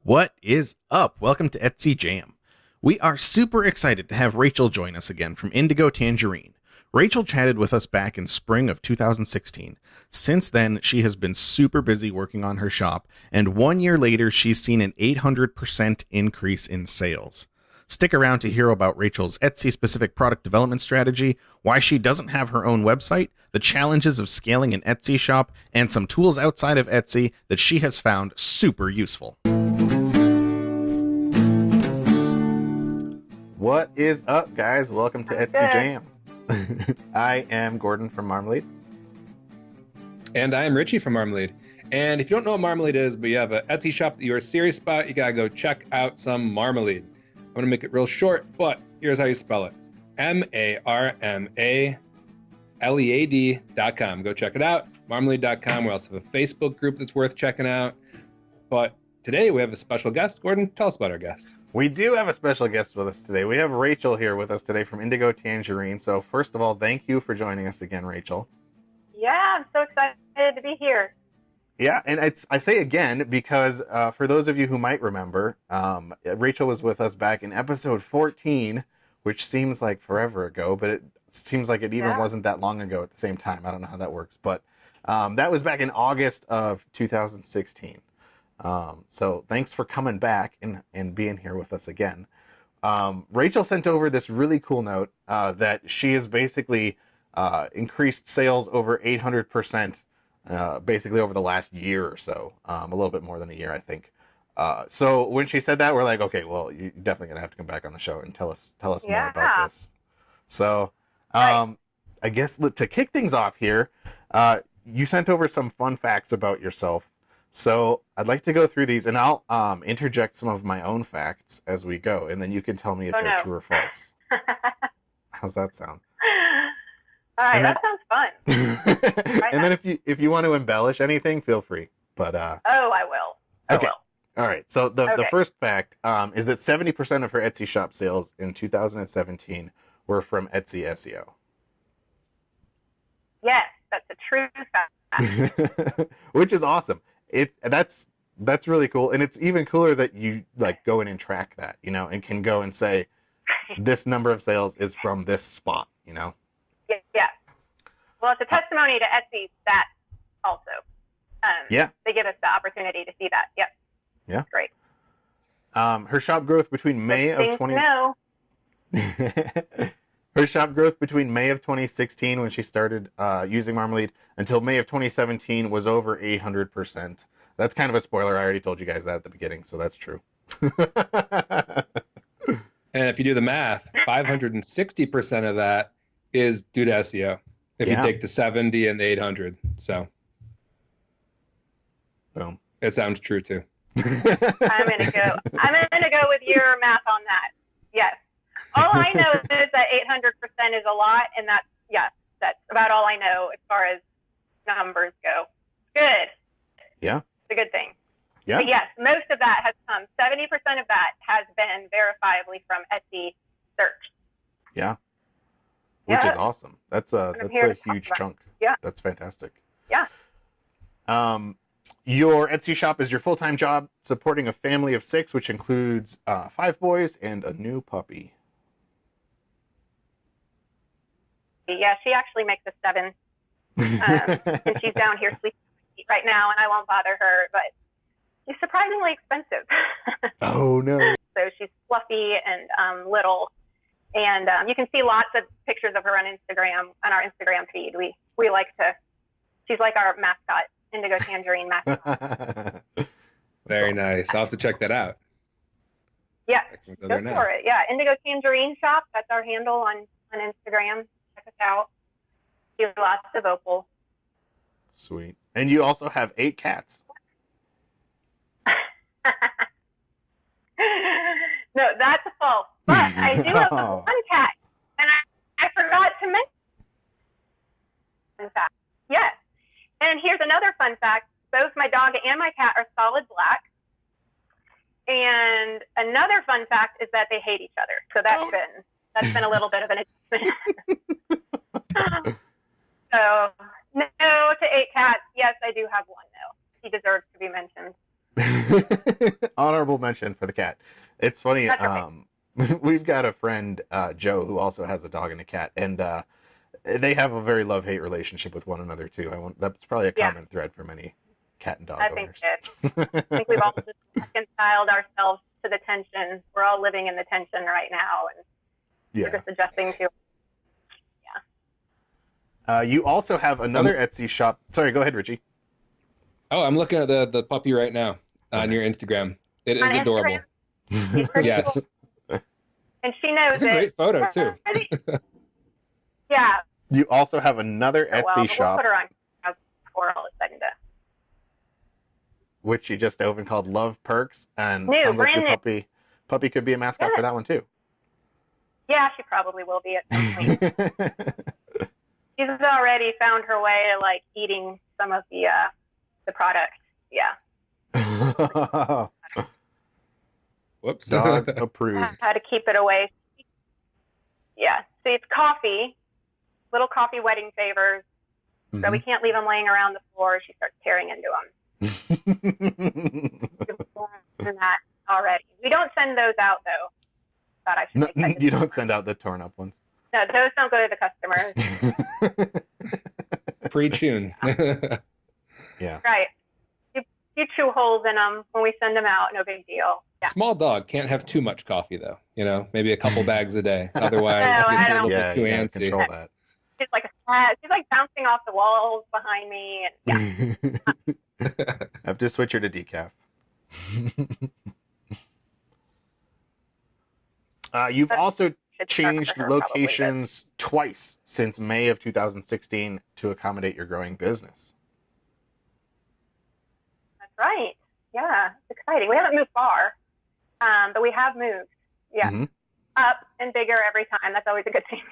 What is up? Welcome to Etsy Jam. We are super excited to have Rachel join us again from IndigoTangerine. Rachel chatted with us back in spring of 2016. Since then, she has been super busy working on her shop, and 1 year later, she's seen an 800% increase in sales. Stick around to hear about Rachel's Etsy-specific product development strategy, why she doesn't have her own website, the challenges of scaling an Etsy shop, and some tools outside of Etsy that she has found super useful. What is up, guys? Welcome to Etsy Jam. I am Gordon from Marmalead. And I am Richie from Marmalead. And if you don't know what Marmalead is, but you have an Etsy shop that you are serious about, you gotta go check out some Marmalead. I'm gonna make it real short, but here's how you spell it. marmalead.com. Go check it out. Marmalead.com. We also have a Facebook group that's worth checking out. But today we have a special guest. Gordon, tell us about our guest. We do have a special guest with us today. We have Rachel here with us today from IndigoTangerine. So first of all, thank you for joining us again, Rachel. Yeah, I'm so excited to be here. Yeah, and I say again because for those of you who might remember, Rachel was with us back in episode 14, which seems like forever ago, but it seems like it even wasn't that long ago at the same time. I don't know how that works, but that was back in August of 2016. So thanks for coming back and being here with us again. Rachel sent over this really cool note that she has basically increased sales over 800%. Basically over the last year or so, a little bit more than a year, I think. So when she said that, we're like, okay, well, you're definitely gonna have to come back on the show and tell us more about this. So I guess to kick things off here, you sent over some fun facts about yourself. So I'd like to go through these, and I'll interject some of my own facts as we go, and then you can tell me if they're true or false. How's that sound? All right, that sounds fun. And then if you want to embellish anything, feel free. But I will. Okay. All right. So the first fact is that 70% of her Etsy shop sales in 2017 were from Etsy SEO. Yes, that's a true fact. Which is awesome. That's really cool, and it's even cooler that you like go in and track that, and can go and say this number of sales is from this spot, Yeah. Well, it's a testimony to Etsy that also. They give us the opportunity to see that. Yep. Yeah. Great. Her shop growth between May of 20. Her shop growth between May of 2016 when she started using Marmalead until May of 2017 was over 800%. That's kind of a spoiler. I already told you guys that at the beginning, so that's true. And if you do the math, 560% of that is due to SEO. If you take the 70 and the 800, so boom, it sounds true too. I'm gonna go with your math on that. Yes. All I know is that 800% is a lot, and that's about all I know as far as numbers go. Good. Yeah. It's a good thing. Yeah. But yes, most of that has come. 70% of that has been verifiably from Etsy search. Yeah. Which is awesome. That's a huge chunk. Yeah. That's fantastic. Yeah. Your Etsy shop is your full-time job supporting a family of 6, which includes 5 boys and a new puppy. Yeah, she actually makes a 7. And she's down here sleeping right now, and I won't bother her, but she's surprisingly expensive. Oh, no. So she's fluffy and little. And you can see lots of pictures of her on Instagram, on our Instagram feed. We like to, she's like our mascot, IndigoTangerine mascot. Very nice. I'll have to check that out. Yeah, go for it. Yeah, IndigoTangerine shop. That's our handle on Instagram. Check us out. See lots of opal. Sweet. And you also have 8 cats. No, that's false. But I do have one cat, and I forgot to mention. Fun fact. Yes. And here's another fun fact. Both my dog and my cat are solid black. And another fun fact is that they hate each other. So that's been a little bit of an adjustment. So no to 8 cats. Yes, I do have one though. He deserves to be mentioned. Honorable mention for the cat. It's funny. That's okay. We've got a friend, Joe, who also has a dog and a cat, and they have a very love-hate relationship with one another too. That's probably a common thread for many cat and dog owners. I think we've all just reconciled ourselves to the tension. We're all living in the tension right now, and we're just adjusting to. You also have another Etsy shop. Sorry, go ahead, Richie. Oh, I'm looking at the puppy right now on your Instagram. It is adorable. Yes. Cool. And she knows it's a great photo too. Yeah. You also have another Etsy shop. We'll put her on for all a second. Which you just opened called Love Perks, and new, sounds like your new. puppy could be a mascot for that one too. Yeah, she probably will be at some point. She's already found her way to like eating some of the product. Yeah. Whoops. Dog approved. How to keep it away. Yeah. So it's coffee, little coffee wedding favors. Mm-hmm. So we can't leave them laying around the floor. She starts tearing into them. That already. We don't send those out though. Thought I should make that you don't send out the torn up ones. No, those don't go to the customers. Pre-tune. Yeah. Right. You chew holes in them when we send them out. No big deal. Yeah. Small dog can't have too much coffee though. You know, maybe a couple bags a day. Otherwise, no, it's a little bit too antsy. Control that. She's like bouncing off the walls behind me, and I have to switch her to decaf. You've also changed locations twice since May of 2016 to accommodate your growing business. That's right. Yeah, it's exciting. We haven't moved far, but we have moved. Yeah, up and bigger every time. That's always a good thing.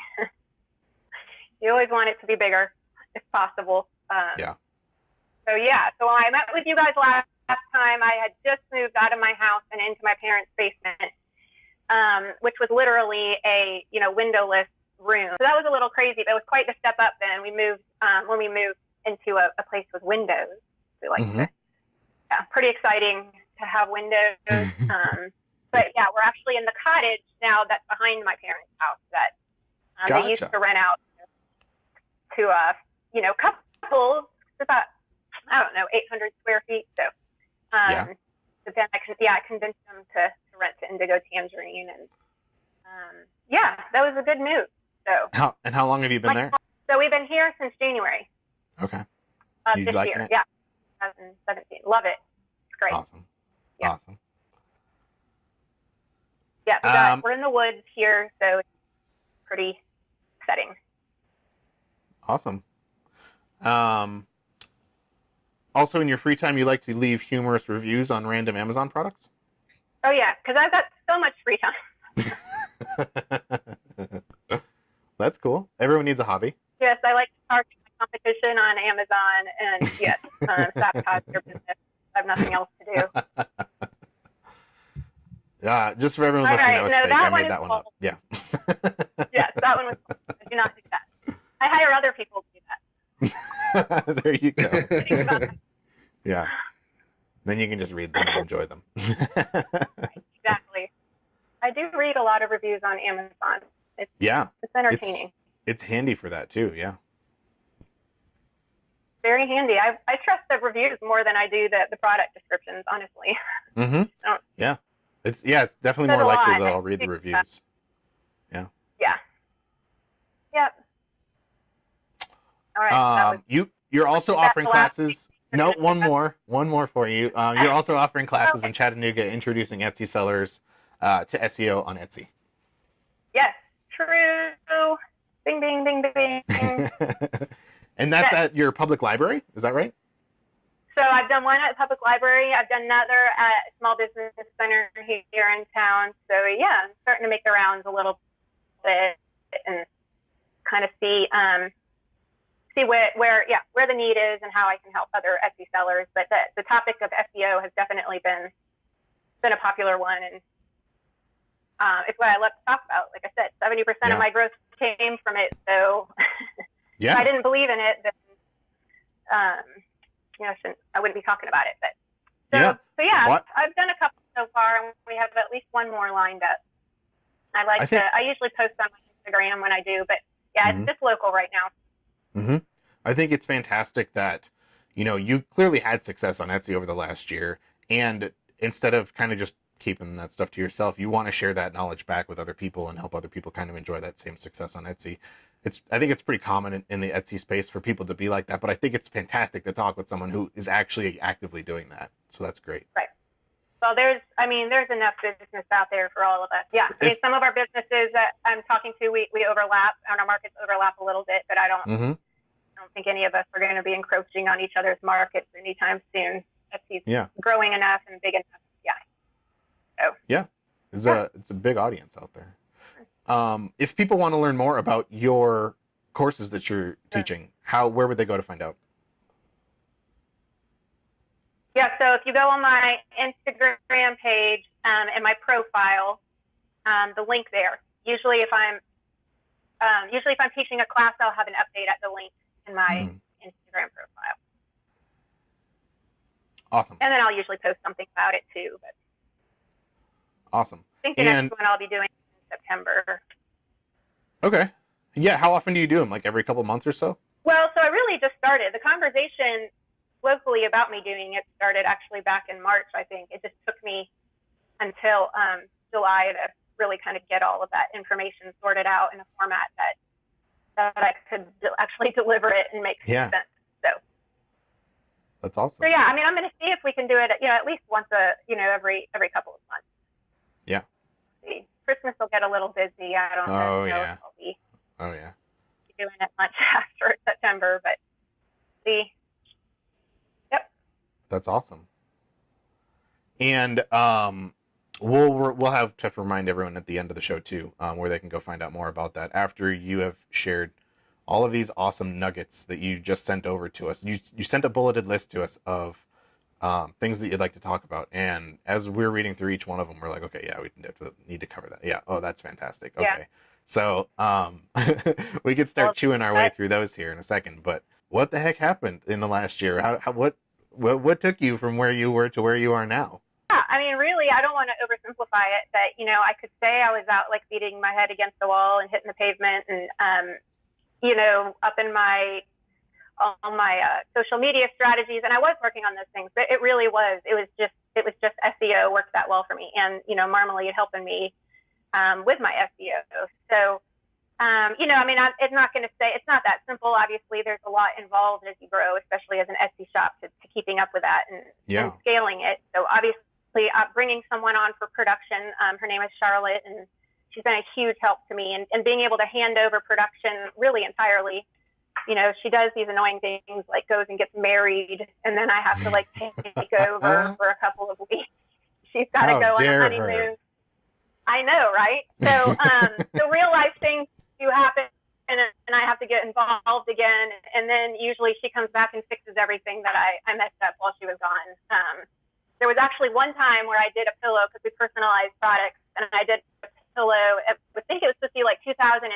You always want it to be bigger if possible. Yeah. So when I met with you guys last time, I had just moved out of my house and into my parents' basement. Which was literally a windowless room. So that was a little crazy, but it was quite the step up then. We moved when we moved into a place with windows. We like it. Yeah, pretty exciting to have windows. But yeah, we're actually in the cottage now that's behind my parents' house that they used to rent out to couples. It's about 800 square feet. So but then I convinced them to rent to IndigoTangerine, and that was a good move. So how long have you been there? So we've been here since January. Okay. This year, it? Yeah, 2017. Love it. It's great. Awesome. Yeah. Awesome. Yeah, we're in the woods here, so it's pretty exciting. Awesome. Also, in your free time, you like to leave humorous reviews on random Amazon products? Oh, yeah, because I've got so much free time. That's cool. Everyone needs a hobby. Yes, I like to target my competition on Amazon and, yes, sabotage your business. I have nothing else to do. Yeah, just for everyone listening, that was fake. I made that one up. Yeah. Yes, that one was cool. I do not do that. I hire other people to do that. There you go. Yeah. Then you can just read them and enjoy them. Right, exactly. I do read a lot of reviews on Amazon. It's entertaining. It's handy for that too, yeah. Very handy. I trust the reviews more than I do the product descriptions, honestly. Mm-hmm. Yeah. It's definitely more likely that I'll read the reviews. Yeah. Yeah. Yep. All right. You're also offering classes. No, one more for you. You're also offering classes in Chattanooga, introducing Etsy sellers to SEO on Etsy. Yes, true. Bing, bing, bing, bing, bing. And that's at your public library, is that right? So I've done one at the public library. I've done another at a small business center here in town. So yeah, I'm starting to make the rounds a little bit and kind of see where the need is and how I can help other Etsy sellers. But the topic of SEO has definitely been a popular one, and it's what I love to talk about. Like I said, 70% of my growth came from it. So if I didn't believe in it, then I wouldn't be talking about it. But Yeah. So yeah, What? I've done a couple so far, and we have at least one more lined up. I usually post on my Instagram when I do, but yeah, Mhm. it's just local right now. Mm-hmm. I think it's fantastic that, you clearly had success on Etsy over the last year, and instead of kind of just keeping that stuff to yourself, you want to share that knowledge back with other people and help other people kind of enjoy that same success on Etsy. I think it's pretty common in the Etsy space for people to be like that, but I think it's fantastic to talk with someone who is actually actively doing that. So that's great. Right. Well, there's enough business out there for all of us. Yeah. I mean, some of our businesses that I'm talking to, we overlap, and our markets overlap a little bit, but I don't think any of us are going to be encroaching on each other's markets anytime soon. Etsy's growing enough and big enough. Yeah. So. Yeah. It's a big audience out there. If people want to learn more about your courses that you're teaching, where would they go to find out? Yeah, so if you go on my Instagram page and my profile, the link there. Usually if I'm teaching a class, I'll have an update at the link in my Instagram profile. Awesome. And then I'll usually post something about it too. But awesome. I think the next one I'll be doing in September. Okay. Yeah, how often do you do them? Like every couple months or so? Well, so I really just started. The conversation locally about me doing it started actually back in March, I think. It just took me until July to really kind of get all of that information sorted out in a format that I could actually deliver it and make sense. So that's awesome. So yeah, I mean, I'm going to see if we can do it, at least once every couple of months. Yeah. See, Christmas will get a little busy. I don't know if I'll be doing it much after September, but see. That's awesome. And we'll have to remind everyone at the end of the show too, where they can go find out more about that after you have shared all of these awesome nuggets that you just sent over to us. You sent a bulleted list to us of things that you'd like to talk about, and as we're reading through each one of them, we're like, okay, yeah, we need to cover that. Yeah, oh, that's fantastic. Okay, so we could start chewing our way through those here in a second. But what the heck happened in the last year? What took you from where you were to where you are now? Yeah, I mean, really, I don't want to oversimplify it. That I could say I was out like beating my head against the wall and hitting the pavement, and up in all my social media strategies, and I was working on those things. But it really was. It was just SEO worked that well for me, and Marmalead helping me with my SEO. So. I mean, it's not going to say it's not that simple. Obviously, there's a lot involved as you grow, especially as an Etsy shop, to keeping up with that and scaling it. So obviously, bringing someone on for production, her name is Charlotte, and she's been a huge help to me. And being able to hand over production really entirely. She does these annoying things like goes and gets married, and then I have to like take over for a couple of weeks. She's got to go on a honeymoon. Her. I know, right? So, so real life things do happen, and I have to get involved again. And then usually she comes back and fixes everything that I messed up while she was gone. There was actually one time where I did a pillow because we personalized products, and I did a pillow. I think it was supposed to be like 2017,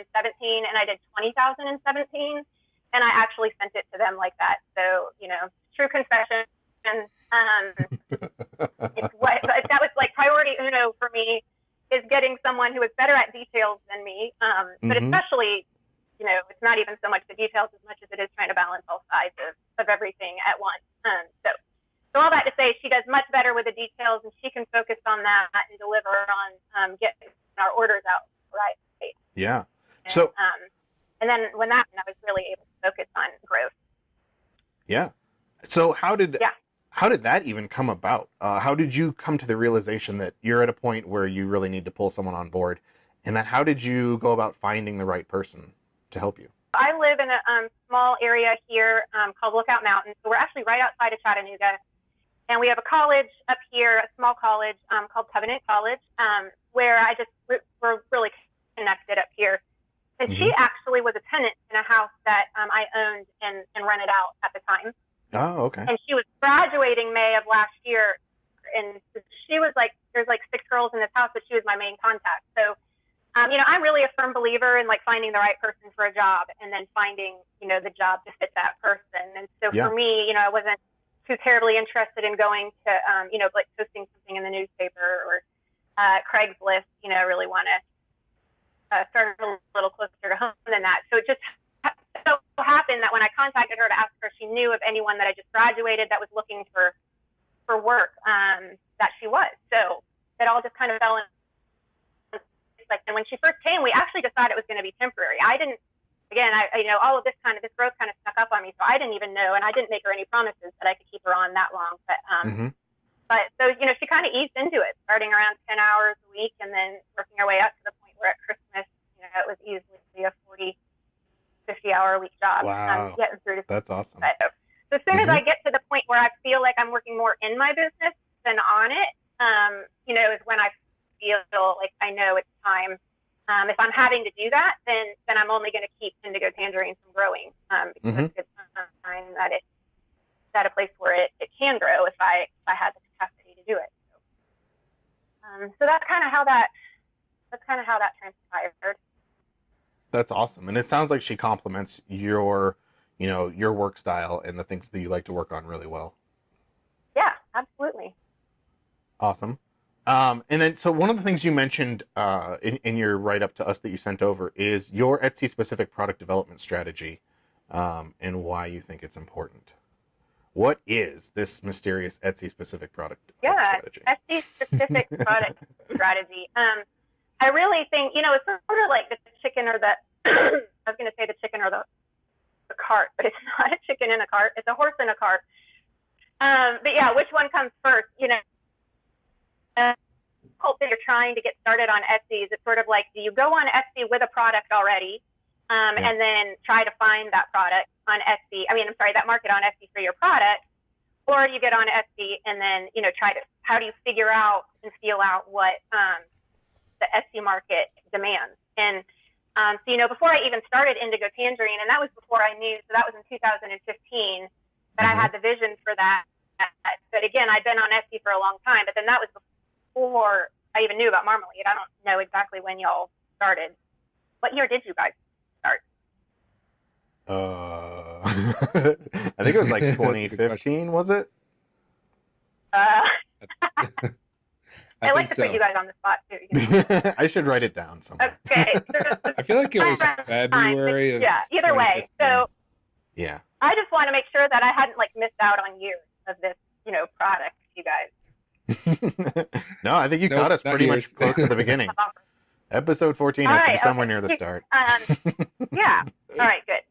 and I did 2017, and I actually sent it to them like that. So, true confession. But that was like priority uno for me, is getting someone who is better at details than me. But especially, it's not even so much the details as much as it is trying to balance all sides of everything at once. So all that to say, she does much better with the details, and she can focus on that and deliver on getting our orders out right. Yeah. And then when that happened, I was really able to focus on growth. Yeah. So how did that even come about? How did you come to the realization that you're at a point where you really need to pull someone on board? And then how did you go about finding the right person to help you? I live in a small area here called Lookout Mountain. So we're actually right outside of Chattanooga. And we have a college up here, a small college called Covenant College, where we're really connected up here. And she actually was a tenant in a house that I owned and rented out at the time. Oh, okay. And she was graduating May of last year. And she was like, there's like 6 girls in this house, but she was my main contact. So, I'm really a firm believer in like finding the right person for a job and then finding, the job to fit that person. And so for me, I wasn't too terribly interested in going to, like posting something in the newspaper or Craigslist, really want to start a little closer to home than that. So it just so happened that when I contacted her to ask her if she knew of anyone that I just graduated that was looking for work, that she was. So it all just kind of fell in. And when she first came, we actually decided it was going to be temporary. I didn't, again, all of this growth kind of snuck up on me, so I didn't even know, and I didn't make her any promises that I could keep her on that long. But so, she kind of eased into it, starting around 10 hours a week and then working her way up to the point where at Christmas, it was easily a 40, 50-hour a week job. Wow. Getting through to That's awesome. So as soon as I get to the point where I feel like I'm working more in my business than on it, is when I feel like I know it's time. If I'm having to do that, then I'm only going to keep IndigoTangerine from growing, because it's a sign that it's at a place where it can grow if I had the capacity to do it. So that's kind of how that transpired. That's awesome, and it sounds like she complements your work style and the things that you like to work on really well. Yeah, absolutely. Awesome. And then, so one of the things you mentioned in your write-up to us that you sent over is your Etsy-specific product development strategy, and why you think it's important. What is this mysterious Etsy-specific product strategy? Etsy-specific product strategy. I really think, it's sort of like the chicken or the, I was going to say the chicken or the cart, but it's not a chicken in a cart. It's a horse in a cart. But yeah, which one comes first? That you're trying to get started on Etsy is it's sort of like, do you go on Etsy with a product already, and then try to find that product on Etsy? That market on Etsy for your product, or you get on Etsy and then how do you figure out and feel out what the Etsy market demands? And so before I even started IndigoTangerine, and that was before I knew, so that was in 2015 that I had the vision for that. But again, I'd been on Etsy for a long time, but then that was before I even knew about Marmalead. I don't know exactly when y'all started. What year did you guys start? I think it was like 2015, was it? I like to so. put you guys on the spot too. I should write it down somewhere. Okay. I feel like it was February of either way. So yeah. I just want to make sure that I hadn't missed out on years of this, product, you guys. No, I think you caught us pretty much close to the beginning. Episode 14 has to be somewhere near the start. Yeah. All right, good.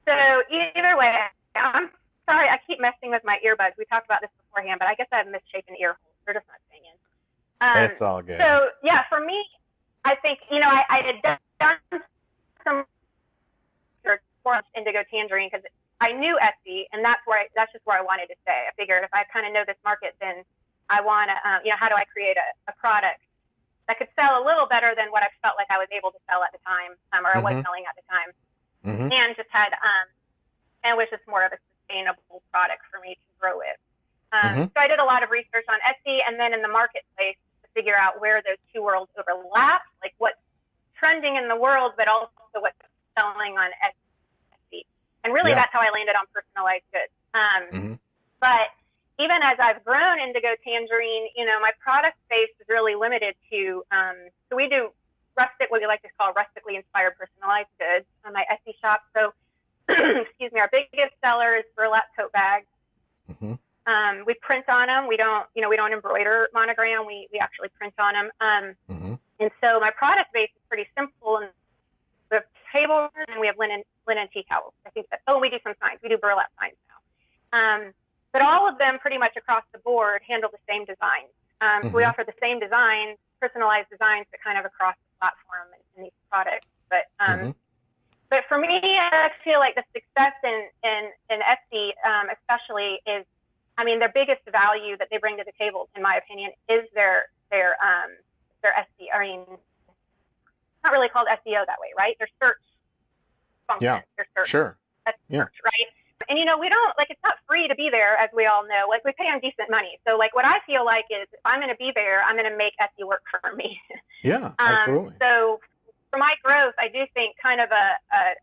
So either way, I'm sorry, I keep messing with my earbuds. We talked about this beforehand, but I guess I have misshapen ear holes. They're just not staying in. It's all good. So yeah, for me, I think, I had done some IndigoTangerine because I knew Etsy, and that's just where I wanted to stay. I figured if I kind of know this market, then I want to, how do I create a product that could sell a little better than what I felt like I was able to sell at the time, or I was selling at the time, and just had, and was just more of a sustainable product for me to grow with. So I did a lot of research on Etsy and then in the marketplace to figure out where those two worlds overlap, like what's trending in the world, but also what's selling on Etsy. And really, that's how I landed on personalized goods. But even as I've grown IndigoTangerine, my product space is really limited to, so we do what we like to call rustically inspired personalized goods on my Etsy shop. So, excuse me, our biggest seller is burlap tote bags. We print on them. We don't embroider monogram. We actually print on them. And so my product base is pretty simple. And we have tables and we have linen tea towels. I think we do some signs. We do burlap signs now. But all of them pretty much across the board handle the same designs. So we offer the same designs, personalized designs, but kind of across the platform in these products. But for me, I feel like the success in Etsy, especially, is, their biggest value that they bring to the table, in my opinion, is their SEO. It's not really called SEO that way, right? Their search function. Yeah, their search. Sure. That's yeah. Search, right? And we don't, it's not free to be there, as we all know. We pay them decent money. So what I feel like is, if I'm going to be there, I'm going to make Etsy work for me. Yeah, absolutely. So for my growth, I do think kind of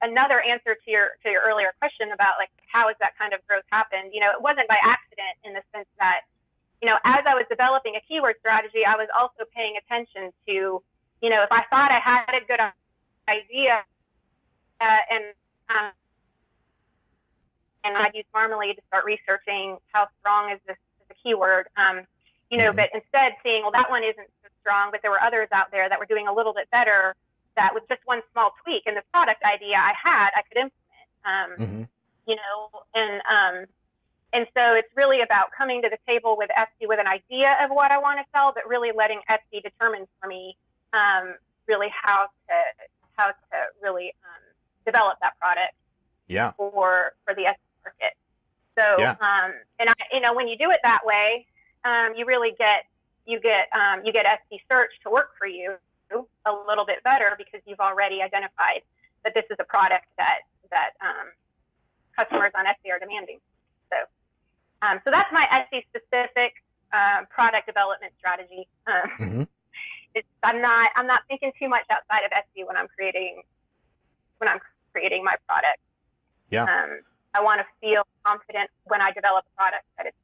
another answer to your earlier question about like how has that kind of growth happened. You know, it wasn't by accident in the sense that, you know, as I was developing a keyword strategy, I was also paying attention to, you know, if I thought I had a good idea and I'd use Marmalead to start researching how strong is this as a keyword, you know, but instead seeing, well, that one isn't so strong, but there were others out there that were doing a little bit better. That with just one small tweak in the product idea I had, I could implement, you know, and so it's really about coming to the table with Etsy with an idea of what I want to sell, but really letting Etsy determine for me, really how to really develop that product. Yeah. For the Etsy market. So, and I, you know, when you do it that way, you really get Etsy search to work for you a little bit better because you've already identified that this is a product that customers on Etsy are demanding. So, so that's my Etsy specific product development strategy. I'm not thinking too much outside of Etsy when I'm creating my product. Yeah. I want to feel confident when I develop a product that it's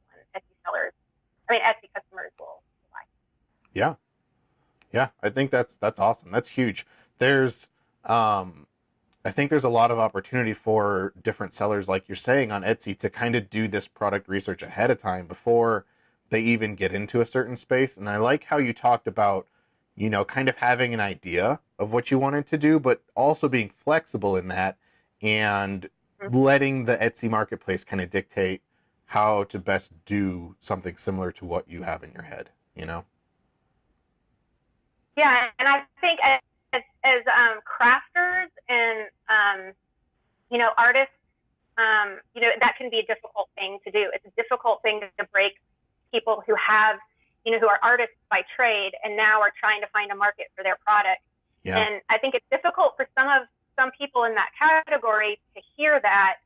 one Etsy customers will like. Yeah. Yeah. I think that's awesome. That's huge. There's, I think there's a lot of opportunity for different sellers, like you're saying, on Etsy to kind of do this product research ahead of time before they even get into a certain space. And I like how you talked about, you know, kind of having an idea of what you wanted to do, but also being flexible in that and letting the Etsy marketplace kind of dictate how to best do something similar to what you have in your head, you know? Yeah, and I think as crafters and, you know, artists, you know, that can be a difficult thing to do. It's a difficult thing to break people who have, you know, who are artists by trade and now are trying to find a market for their product. Yeah. And I think it's difficult for some people in that category to hear that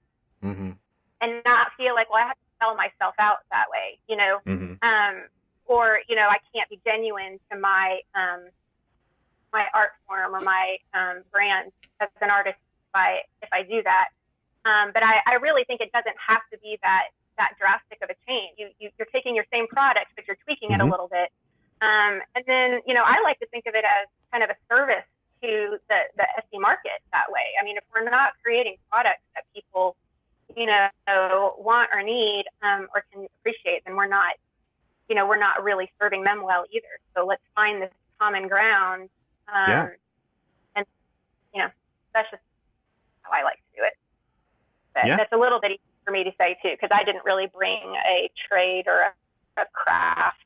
and not feel like, well, I have to sell myself out that way, you know, or, you know, I can't be genuine to my my art form or my brand as an artist if I do that. But I really think it doesn't have to be that drastic of a change. You're taking your same product, but you're tweaking it a little bit. And then, you know, I like to think of it as kind of a service to the Etsy market that way. I mean, if we're not creating products that people, you know, want or need or can appreciate, then we're not really serving them well either. So let's find this common ground. And, you know, that's just how I like to do it. But that's a little bit easy for me to say too, because I didn't really bring a trade or a craft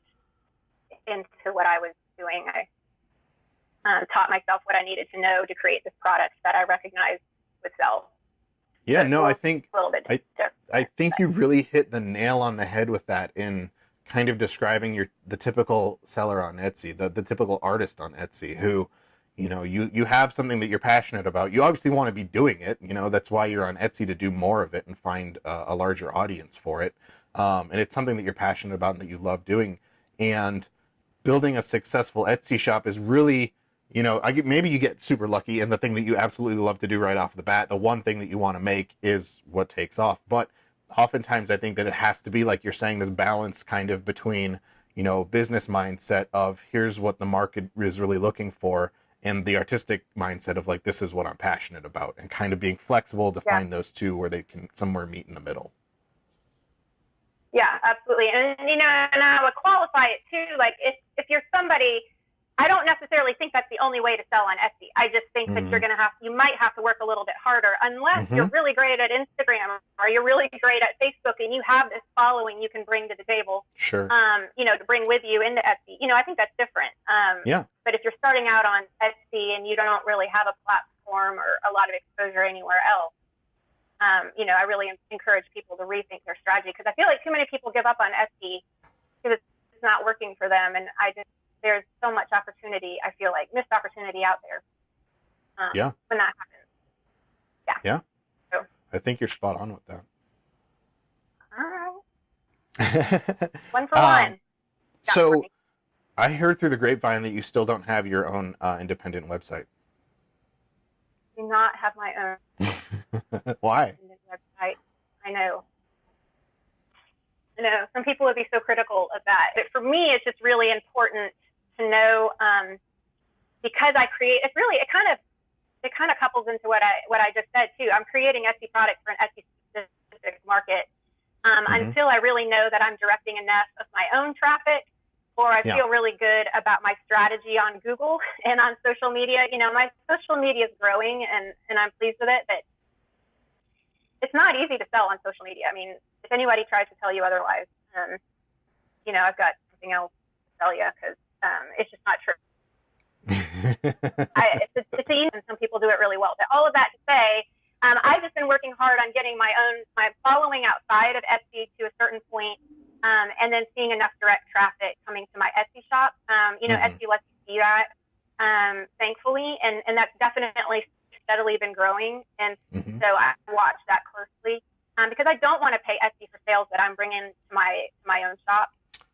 into what I was doing. I taught myself what I needed to know to create this product that I recognized would sell. Yeah, no, I think you really hit the nail on the head with that in kind of describing the typical seller on Etsy, the typical artist on Etsy who, you know, you have something that you're passionate about. You obviously want to be doing it, you know, that's why you're on Etsy, to do more of it and find a larger audience for it. And it's something that you're passionate about and that you love doing. And building a successful Etsy shop is really, you know, maybe you get super lucky and the thing that you absolutely love to do right off the bat, the one thing that you want to make is what takes off. But oftentimes I think that it has to be, like you're saying, this balance kind of between, you know, business mindset of here's what the market is really looking for and the artistic mindset of like, this is what I'm passionate about, and kind of being flexible to find those two where they can somewhere meet in the middle. Yeah, absolutely. And, you know, and I would qualify it too. Like if you're somebody, I don't necessarily think that's the only way to sell on Etsy. I just think that you might have to work a little bit harder unless you're really great at Instagram or you're really great at Facebook and you have this following you can bring to the table. Sure. You know, to bring with you into Etsy. You know, I think that's different. But if you're starting out on Etsy and you don't really have a platform or a lot of exposure anywhere else, you know, I really encourage people to rethink their strategy, because I feel like too many people give up on Etsy because it's not working for them. And there's so much opportunity, I feel like, missed opportunity out there when that happens. Yeah. So, I think you're spot on with that. All right. One for one. So I heard through the grapevine that you still don't have your own independent website. do not have my own Why? website. I know. Some people would be so critical of that. But for me, it's just really important to know, because I create, it kind of couples into what I just said too. I'm creating Etsy products for an Etsy specific market. Until I really know that I'm directing enough of my own traffic, or I feel really good about my strategy on Google and on social media. My social media is growing and I'm pleased with it, but it's not easy to sell on social media. I mean, if anybody tries to tell you otherwise, I've got something else to tell you, because it's just not true. It's easy, and some people do it really well. But all of that to say, I've just been working hard on getting my following outside of Etsy to a certain point, and then seeing enough direct traffic coming to my Etsy shop. Etsy lets you see that, thankfully, and that's definitely steadily been growing. And so I watch that closely, because I don't want to pay Etsy for sales that I'm bringing to my own shop.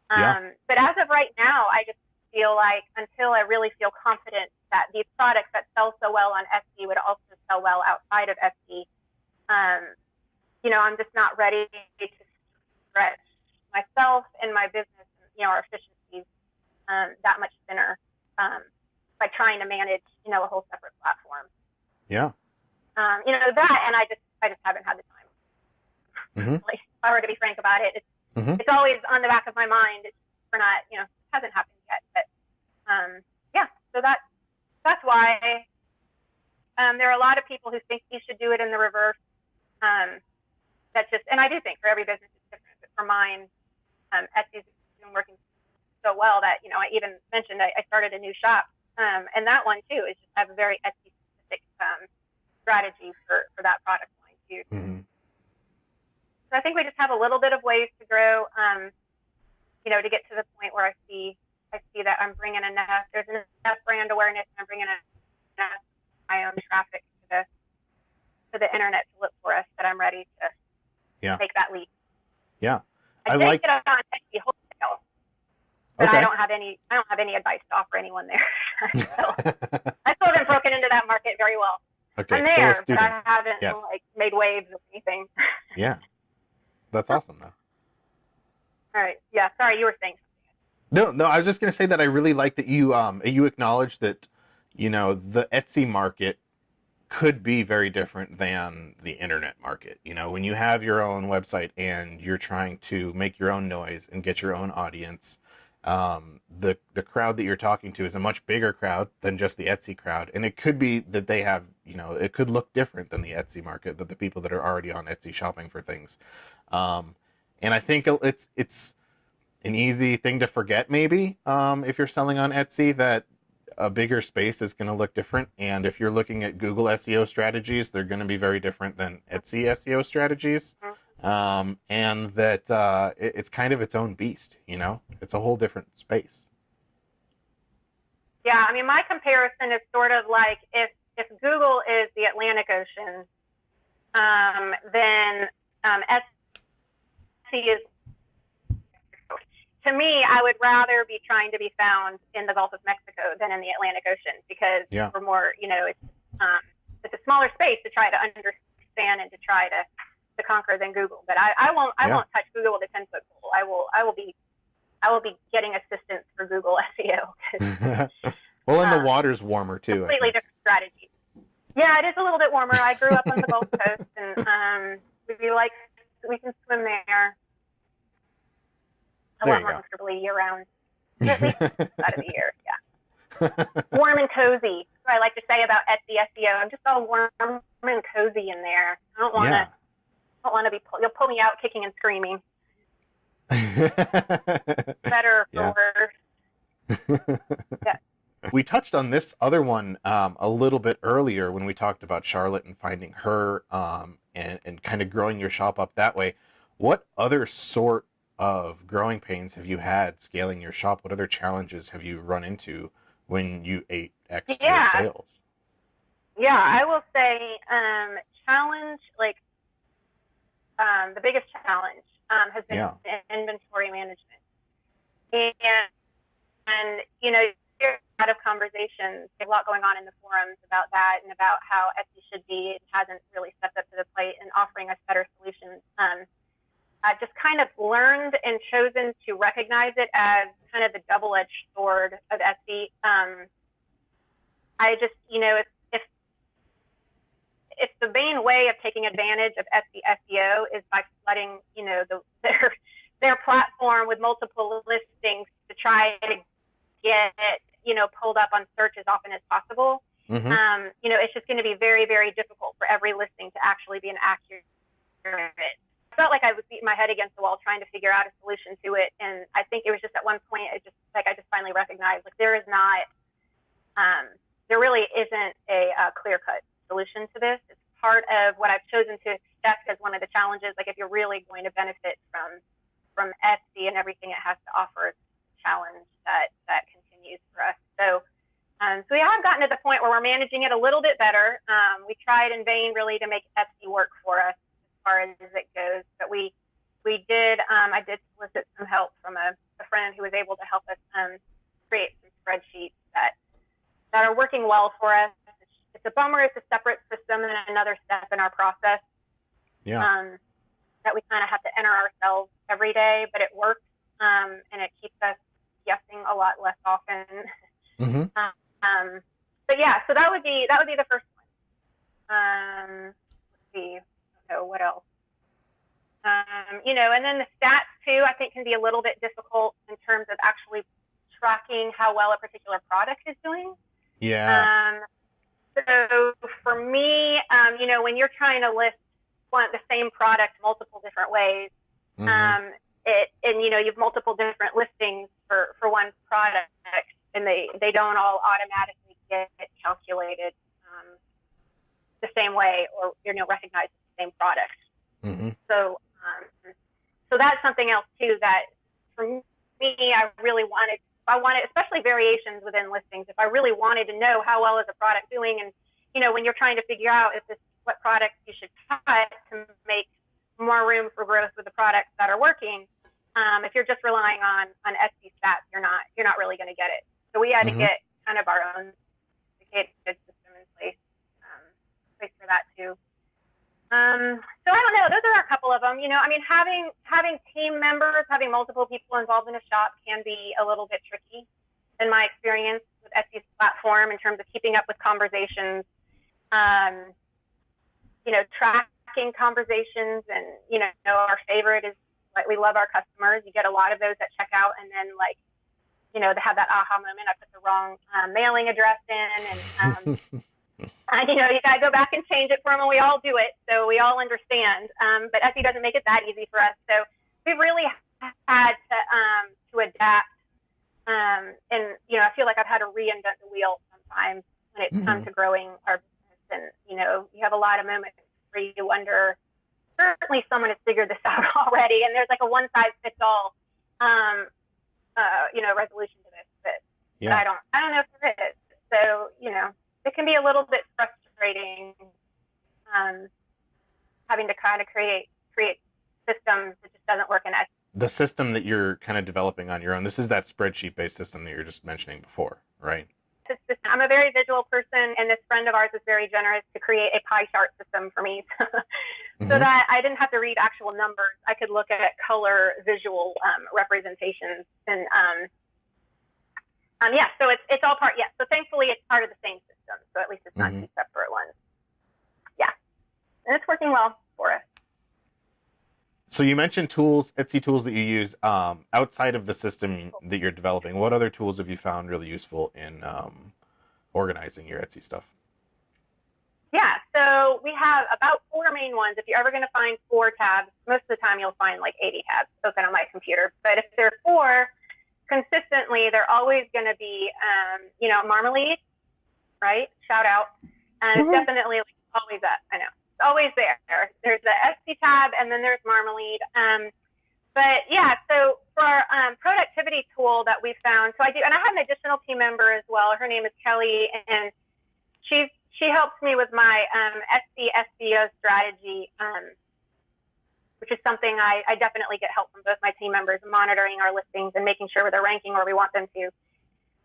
But as of right now, I just feel like until I really feel confident that these products that sell so well on Etsy would also sell well outside of Etsy, I'm just not ready to stretch myself and my business, our efficiencies, that much thinner, by trying to manage, a whole separate platform. Yeah. That, and I just haven't had the time. Like, if I were to be frank about it, it's always on the back of my mind. It's not, it hasn't happened yet. But so that's why. There are a lot of people who think you should do it in the reverse. And I do think for every business it's different. But for mine, Etsy's been working so well that, I even mentioned I started a new shop. And that one too is just have a very Etsy specific strategy for that product line too. So I think we just have a little bit of ways to grow, to get to the point where I see that I'm bringing enough, there's enough brand awareness, and I'm bringing enough my own traffic to the internet to look for us, that I'm ready to make that leap. Yeah. I did get on Etsy wholesale, but okay. I don't have any advice to offer anyone there. I still haven't broken into that market very well. Okay. I'm still there, a student. but I haven't made waves or anything. Yeah. That's awesome though. All right. Yeah. Sorry, you were saying something. No. I was just going to say that I really like that you acknowledge that, the Etsy market could be very different than the internet market. When you have your own website and you're trying to make your own noise and get your own audience, the crowd that you're talking to is a much bigger crowd than just the Etsy crowd. And it could be that they have, it could look different than the Etsy market, than the people that are already on Etsy shopping for things. And I think it's an easy thing to forget, maybe, if you're selling on Etsy, that a bigger space is going to look different. And if you're looking at Google SEO strategies, they're going to be very different than Etsy SEO strategies. And that it's kind of its own beast, it's a whole different space. Yeah, I mean, my comparison is sort of like if Google is the Atlantic Ocean, then Etsy is. To me, I would rather be trying to be found in the Gulf of Mexico than in the Atlantic Ocean, because we're more, it's a smaller space to try to understand and to try to conquer than Google. But I won't touch Google with a 10-foot pole. I will be getting assistance for Google SEO. Well, and the water's warmer too. Completely different strategy. Yeah, it is a little bit warmer. I grew up on the Gulf Coast, and we can swim there a lot more comfortably year round, at least out of the year. Yeah, warm and cozy. That's what I like to say about Etsy SEO. I'm just all warm and cozy in there. I don't want to be. You'll pull me out kicking and screaming. Better or worse. Yeah. We touched on this other one a little bit earlier when we talked about Charlotte and finding her and kind of growing your shop up that way. What other sort of growing pains have you had scaling your shop? What other challenges have you run into when you 8x your sales? Yeah, I will say challenge, the biggest challenge has been inventory management. And of conversations, a lot going on in the forums about that and about how Etsy should be. It hasn't really stepped up to the plate in offering us better solutions. I've just kind of learned and chosen to recognize it as kind of the double-edged sword of Etsy. I just, if the main way of taking advantage of Etsy SEO is by flooding, their platform with multiple listings to try to get, pulled up on search as often as possible, it's just going to be very, very difficult for every listing to actually be an accurate. I felt like I was beating my head against the wall trying to figure out a solution to it, and I think it was just at one point, I just finally recognized, like, there really isn't a clear-cut solution to this. It's part of what I've chosen to accept as one of the challenges. Like, if you're really going to benefit from Etsy and everything it has to offer, it's a challenge that continues for us. So we have gotten to the point where we're managing it a little bit better. We tried in vain really to make Etsy work for us as far as it goes, but I did solicit some help from a friend who was able to help us create some spreadsheets that are working well for us. It's a bummer. It's a separate system and another step in our process. Yeah. That we kind of have to enter ourselves every day, but it works, and it keeps us guessing a lot less often. But yeah, so that would be the first one. Let's see. So what else? And then the stats too, I think, can be a little bit difficult in terms of actually tracking how well a particular product is doing. Yeah. So for me, when you're trying to list the same product multiple different ways, and you have multiple different listings for one product, and they don't all automatically get calculated the same way, or recognize the same product. So that's something else too that for me, I wanted, especially variations within listings. If I really wanted to know how well is a product doing, and when you're trying to figure out what products you should cut to make more room for growth with the products that are working, if you're just relying on Etsy stats, you're not really going to get it. So we had to get kind of our own sophisticated system in place for that too. So I don't know. Those are a couple of them. Having team members, having multiple people involved in a shop can be a little bit tricky, in my experience with Etsy's platform, in terms of keeping up with conversations, tracking conversations, and our favorite is, like, we love our customers. You get a lot of those that check out, and then they have that aha moment. I put the wrong mailing address in, and you got to go back and change it for them, and we all do it, so we all understand. But Etsy doesn't make it that easy for us, so we've really had to adapt. And I feel like I've had to reinvent the wheel sometimes when it's come to growing our business. And you have a lot of moments where you wonder, certainly someone has figured this out already, and there's like a one-size-fits-all resolution to this, but I don't know if there is. So it can be a little bit frustrating having to kind of create systems that just doesn't work in Etsy. The system that you're kind of developing on your own, this is that spreadsheet-based system that you were just mentioning before, right? I'm a very visual person, and this friend of ours was very generous to create a pie chart system for me so that I didn't have to read actual numbers. I could look at color visual representations. And so it's all part, so thankfully it's part of the same system. So at least it's not two separate ones. Yeah, and it's working well for us. So you mentioned Etsy tools that you use outside of the system that you're developing. What other tools have you found really useful in organizing your Etsy stuff? Yeah, so we have about 4 main ones. If you're ever going to find 4 tabs, most of the time you'll find like 80 tabs open on my computer. But if there are 4, consistently, they're always going to be, Marmalead, right? Shout out. And it's definitely always that. I know. Always there. There's the Etsy tab, and then there's Marmalead. But yeah, so for our productivity tool that we found, and I have an additional team member as well. Her name is Kelly, and she helps me with my Etsy SEO strategy, which is something I definitely get help from both my team members, monitoring our listings and making sure they're ranking where we want them to.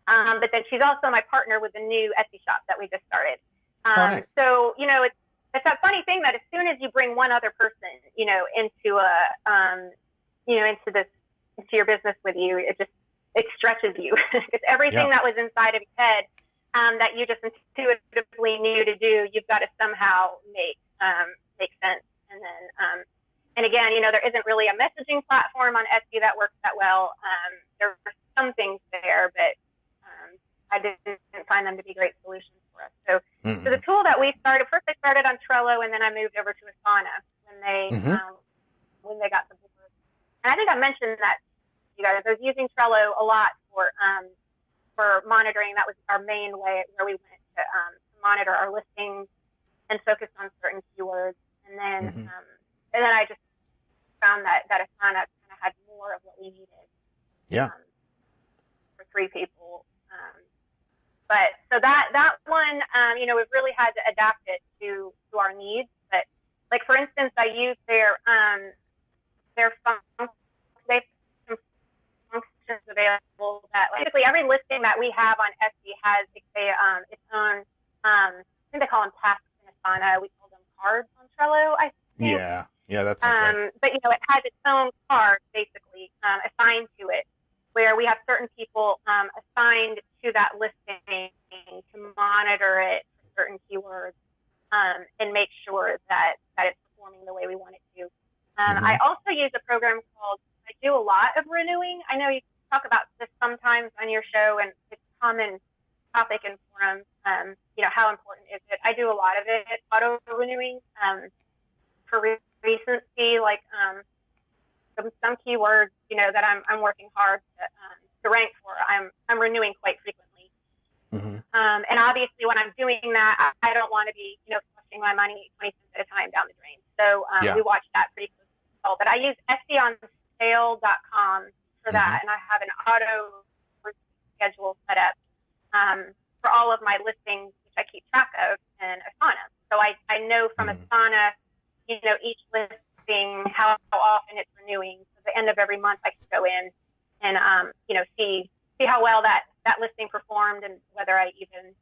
But then she's also my partner with the new Etsy shop that we just started. Nice. So, it's that funny thing that as soon as you bring one other person, into into your business with you, it stretches you. It's everything that was inside of your head that you just intuitively knew to do. You've got to somehow make sense. And then, and again, there isn't really a messaging platform on Etsy that works that well. There are some things there, but I didn't find them to be great solutions for us. So, so the tool that we started, first I started on Trello, and then I moved over to Asana when they got the board. And I think I mentioned that to you guys. I was using Trello a lot for monitoring. That was our main way where we went to monitor our listings and focus on certain keywords. And then I just found that Asana kind of had more of what we needed. Yeah. For 3 people. But so that one, we've really had to adapt it to our needs. But like, for instance, I use their functions available that basically every listing that we have on Etsy has its own, I think they call them tasks in Asana. We call them cards on Trello, I think. Yeah, that's right. But it has its own card basically assigned to it, where we have certain people assigned to that listing to monitor it for certain keywords and make sure that it's performing the way we want it to. I also use a program called, I do a lot of renewing. I know you talk about this sometimes on your show, and it's a common topic in forums, how important is it? I do a lot of it, auto renewing for recency, like some keywords, that I'm working hard to rank for. I'm renewing quite frequently. And obviously when I'm doing that, I don't want to be, flushing my money 20 cents at a time down the drain. So we watch that pretty closely. But I use SEOnsale.com for that, and I have an auto schedule set up for all of my listings, which I keep track of in Asana. So I know from Asana, each listing, how often it's renewing. So at the end of every month, I can go in and see how well that listing performed and whether I even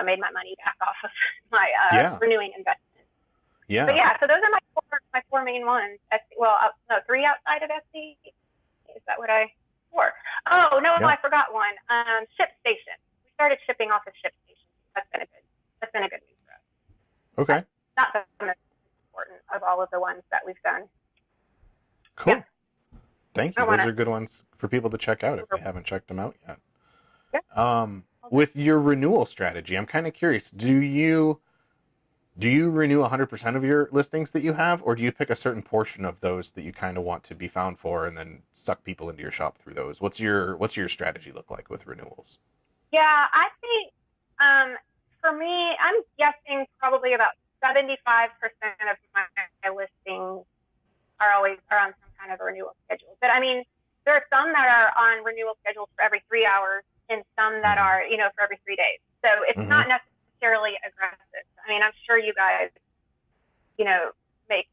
made my money back off of my renewing investment. Yeah. So so those are my four main ones. Well, no, 3 outside of Etsy. Is that what 4? Oh no, I forgot one. ShipStation. We started shipping off of ShipStation. That's been a good move for us. Okay. Not the most important of all of the ones that we've done. Cool. Yeah. Thank you. Those are good ones for people to check out if they haven't checked them out yet. Yeah. With your renewal strategy, I'm kind of curious. Do you renew 100% of your listings that you have, or do you pick a certain portion of those that you kind of want to be found for and then suck people into your shop through those? What's your strategy look like with renewals? Yeah, I think for me, I'm guessing probably about 75% of my listings are on some kind of a renewal schedule. But I mean, there are some that are on renewal schedules for every 3 hours and some that are, for every 3 days. So it's not necessarily aggressive. I mean, I'm sure you guys, make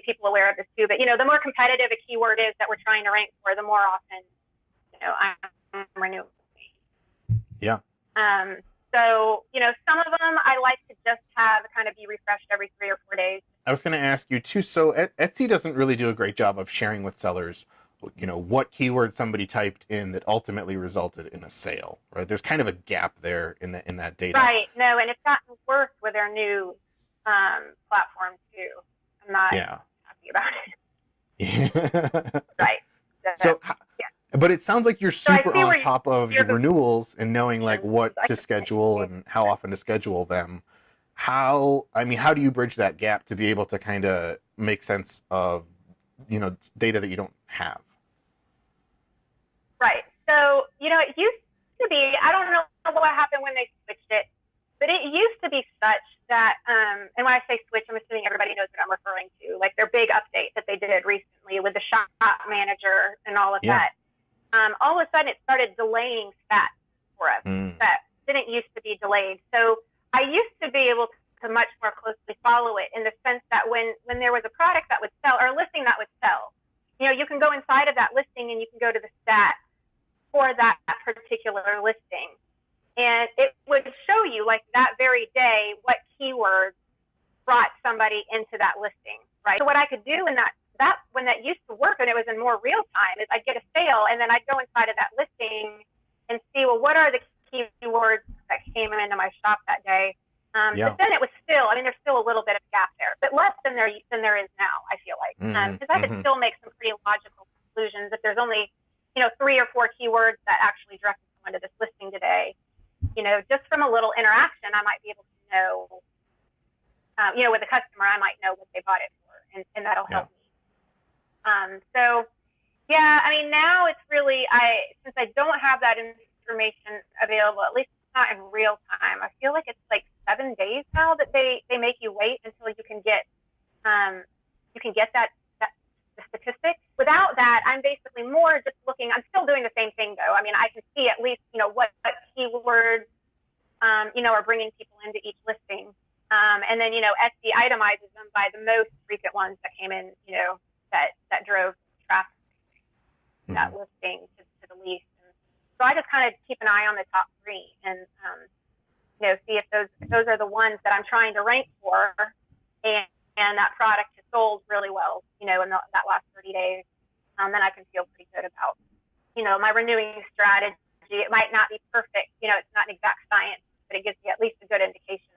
people aware of this too. But, the more competitive a keyword is that we're trying to rank for, the more often, I'm renewing. Yeah. So, some of them I like to just have kind of be refreshed every 3 or 4 days. I was going to ask you too. So Etsy doesn't really do a great job of sharing with sellers, what keyword somebody typed in that ultimately resulted in a sale, right? There's kind of a gap there in that data. Right. No, and it's gotten worse with their new platform too. I'm not happy about it. Right. So but it sounds like you're super on top of your renewals and knowing like what to schedule and how often to schedule them. How do you bridge that gap to be able to kind of make sense of, data that you don't have? Right. So, it used to be, I don't know what happened when they switched it, but it used to be such that, and when I say switch, I'm assuming everybody knows what I'm referring to, like their big update that they did recently with the shop manager and all of that. All of a sudden it started delaying stats for us that didn't used to be delayed. So I used to be able to much more closely follow it in the sense that when there was a product that would sell or a listing that would sell, you can go inside of that listing and you can go to the stats for that particular listing. And it would show you, like, that very day, what keywords brought somebody into that listing, right? So what I could do in that when that used to work and it was in more real time is I'd get a sale and then I'd go inside of that listing and see, well, what are the keywords that came into my shop that day? But then it was still, I mean, there's still a little bit of gap there, but less than there is now, I feel like. Because I could still make some pretty logical conclusions if there's only, 3 or 4 keywords that actually directed someone to this listing today. Just from a little interaction, I might be able to know, with a customer, I might know what they bought it for, and that'll help me. So, yeah, I mean, now it's really, since I don't have that information available, at least not in real time, I feel like it's like 7 days now that they make you wait until you can get that the statistics. Without that, I'm basically more just looking, I'm still doing the same thing though. I mean, I can see at least, what keywords, are bringing people into each listing. And then, Etsy itemizes them by the most frequent ones that came in, that drove traffic that listing to the least. And so I just kind of keep an eye on the top 3 and, see if those are the ones that I'm trying to rank for, and that product has sold really well, in that last 30 days. Then I can feel pretty good about, my renewing strategy. It might not be perfect, it's not an exact science, but it gives me at least a good indication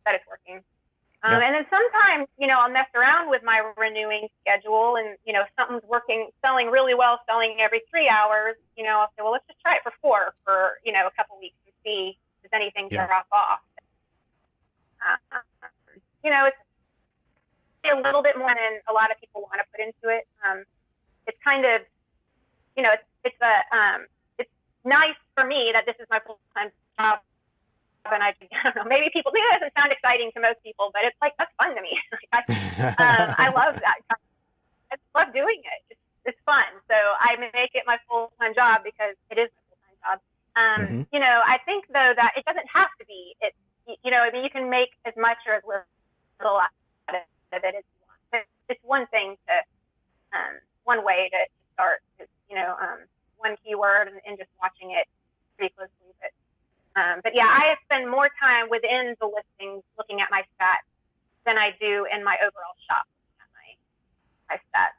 that it's working. And then sometimes, I'll mess around with my renewing schedule and, something's working, selling really well, selling every 3 hours, I'll say, well, let's just try it for 4 for, a couple weeks and see if anything drop off. It's a little bit more than a lot of people want to put into it. It's kind of, it's nice for me that this is my full-time job. And I don't know, maybe it doesn't sound exciting to most people, but it's like, that's fun to me. I love that. I love doing it. It's fun. So I make it my full-time job because it is my full-time job. I think though that it doesn't have to be. You can make as much or as little out of it as you want. It's one thing one way to start is, one keyword and just watching it pretty closely. But yeah, I spend more time within the listings looking at my stats than I do in my overall shop looking at my stats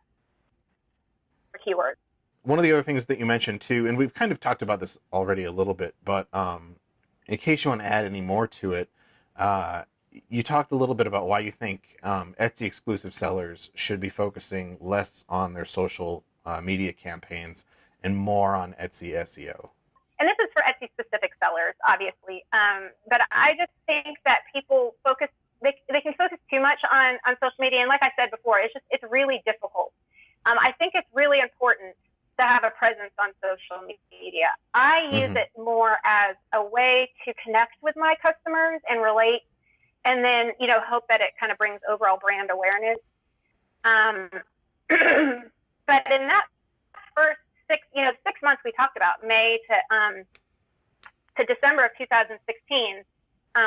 for keywords. One of the other things that you mentioned too, and we've kind of talked about this already a little bit, but in case you want to add any more to it, you talked a little bit about why you think Etsy exclusive sellers should be focusing less on their social media campaigns and more on Etsy SEO. And this is for Etsy specific sellers, obviously. But I just think that people focus, they can focus too much on social media. And like I said before, it's really difficult. I think it's really important to have a presence on social media. I use it more as a way to connect with my customers and relate, and then, hope that it kind of brings overall brand awareness. But in that first 6 months we talked about, May to December of 2016,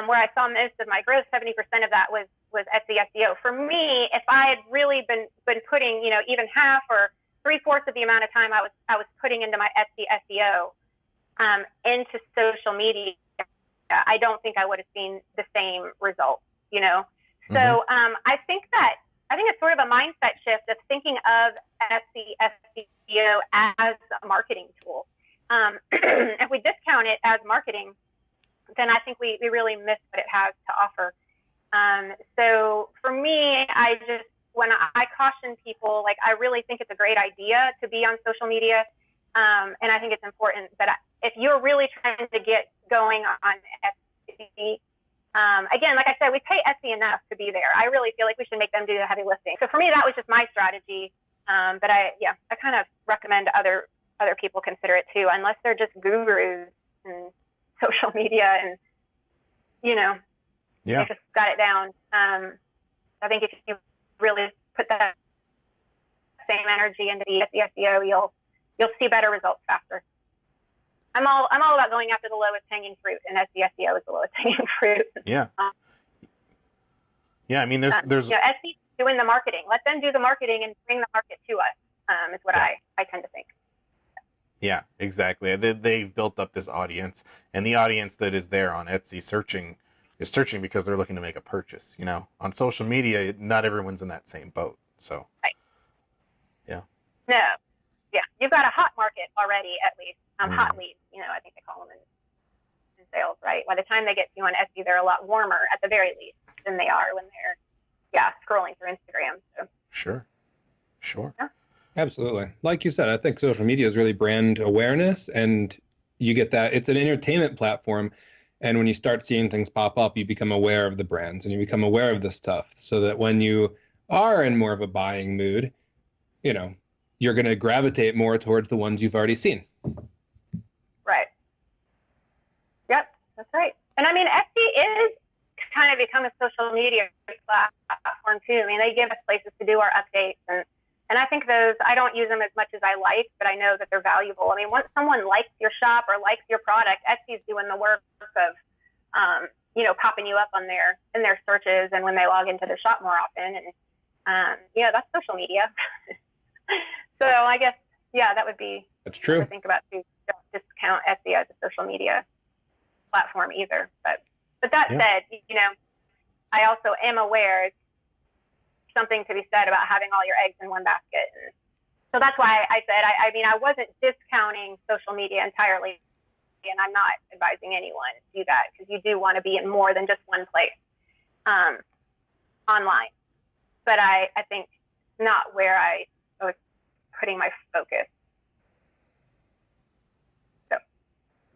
where I saw most of my growth, 70% of that was Etsy SEO. For me, if I had really been putting, even half or 3/4 of the amount of time I was putting into my Etsy SEO, into social media, I don't think I would have seen the same results, So I think it's sort of a mindset shift of thinking of Etsy SEO as a marketing tool. If we discount it as marketing, then I think we really miss what it has to offer. So for me, when I caution people, like, I really think it's a great idea to be on social media. And I think it's important that if you're really trying to get going on Etsy, again, like I said, we pay Etsy enough to be there. I really feel like we should make them do the heavy lifting. So for me, that was just my strategy. But I kind of recommend other people consider it too, unless they're just gurus in social media and, they just got it down. I think if you really put that same energy into the SEO, you'll see better results faster. I'm all about going after the lowest hanging fruit, and SEO is the lowest hanging fruit. Yeah. I mean, there's Etsy doing the marketing. Let them do the marketing and bring the market to us. Is what I tend to think. Yeah, exactly. They've built up this audience, and the audience that is there on Etsy is searching because they're looking to make a purchase. You know, on social media, not everyone's in that same boat. So, Right. Yeah. No. Yeah. You've got a hot market already, at least. Hot leads, I think they call them in sales, right? By the time they get to you on Etsy, they're a lot warmer at the very least than they are when they're, scrolling through Instagram. So. Sure. Yeah. Absolutely. Like you said, I think social media is really brand awareness, and you get that. It's an entertainment platform. And when you start seeing things pop up, you become aware of the brands and you become aware of the stuff, so that when you are in more of a buying mood, you're going to gravitate more towards the ones you've already seen. Right. Yep, that's right. And I mean, Etsy is kind of become a social media platform too. I mean, they give us places to do our updates, and I think those, I don't use them as much as I like, but I know that they're valuable. I mean, once someone likes your shop or likes your product, Etsy's doing the work of, popping you up in their searches and when they log into the shop more often. And, that's social media. So I guess, that would be, that's true. To think about too. Don't discount Etsy as a social media platform either. But that said, I also am aware something to be said about having all your eggs in one basket. And so that's why I said, I wasn't discounting social media entirely, and I'm not advising anyone to do that, because you do want to be in more than just one place online. But I think not where I was putting my focus. So.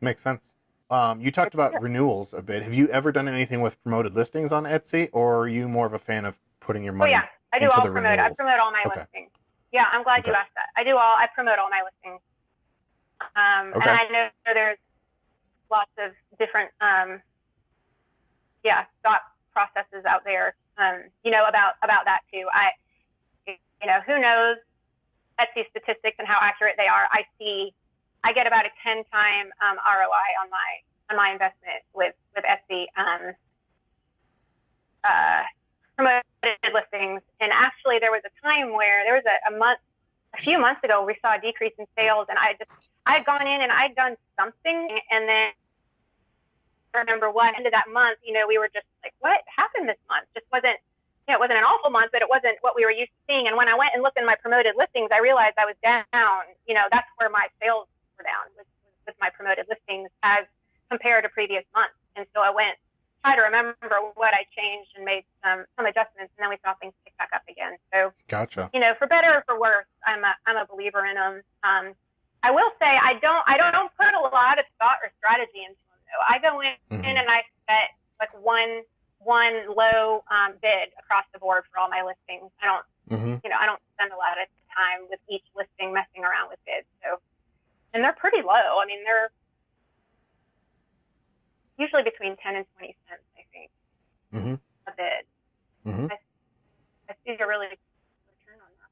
Makes sense. You talked about renewals a bit. Have you ever done anything with promoted listings on Etsy, or are you more of a fan of putting your money? Oh yeah, I do all promote. I promote all my listings. Yeah, I'm glad you asked that. I promote all my listings. And I know there's lots of different, thought processes out there, about that too. Who knows Etsy statistics and how accurate they are. I get about a 10-time ROI on my investment with Etsy promoted listings. And actually, there was a time where there was a few months ago, we saw a decrease in sales, and I had gone in and I'd done something, and then I remember what end of that month, we were just like, what happened this month? Just wasn't. It wasn't an awful month, but it wasn't what we were used to seeing. And when I went and looked in my promoted listings, I realized I was down. That's where my sales were down with my promoted listings as compared to previous months. And so I went, tried to remember what I changed and made some adjustments, and then we saw things pick back up again. So, gotcha. For better or for worse, I'm a believer in them. I will say I don't put a lot of thought or strategy into them though. I go in and I set like one low bid across the board for all my listings. I don't, I don't spend a lot of time with each listing messing around with bids. So, and they're pretty low. I mean, they're usually between 10 and 20 cents, I think, a bid. I see a really good return on that.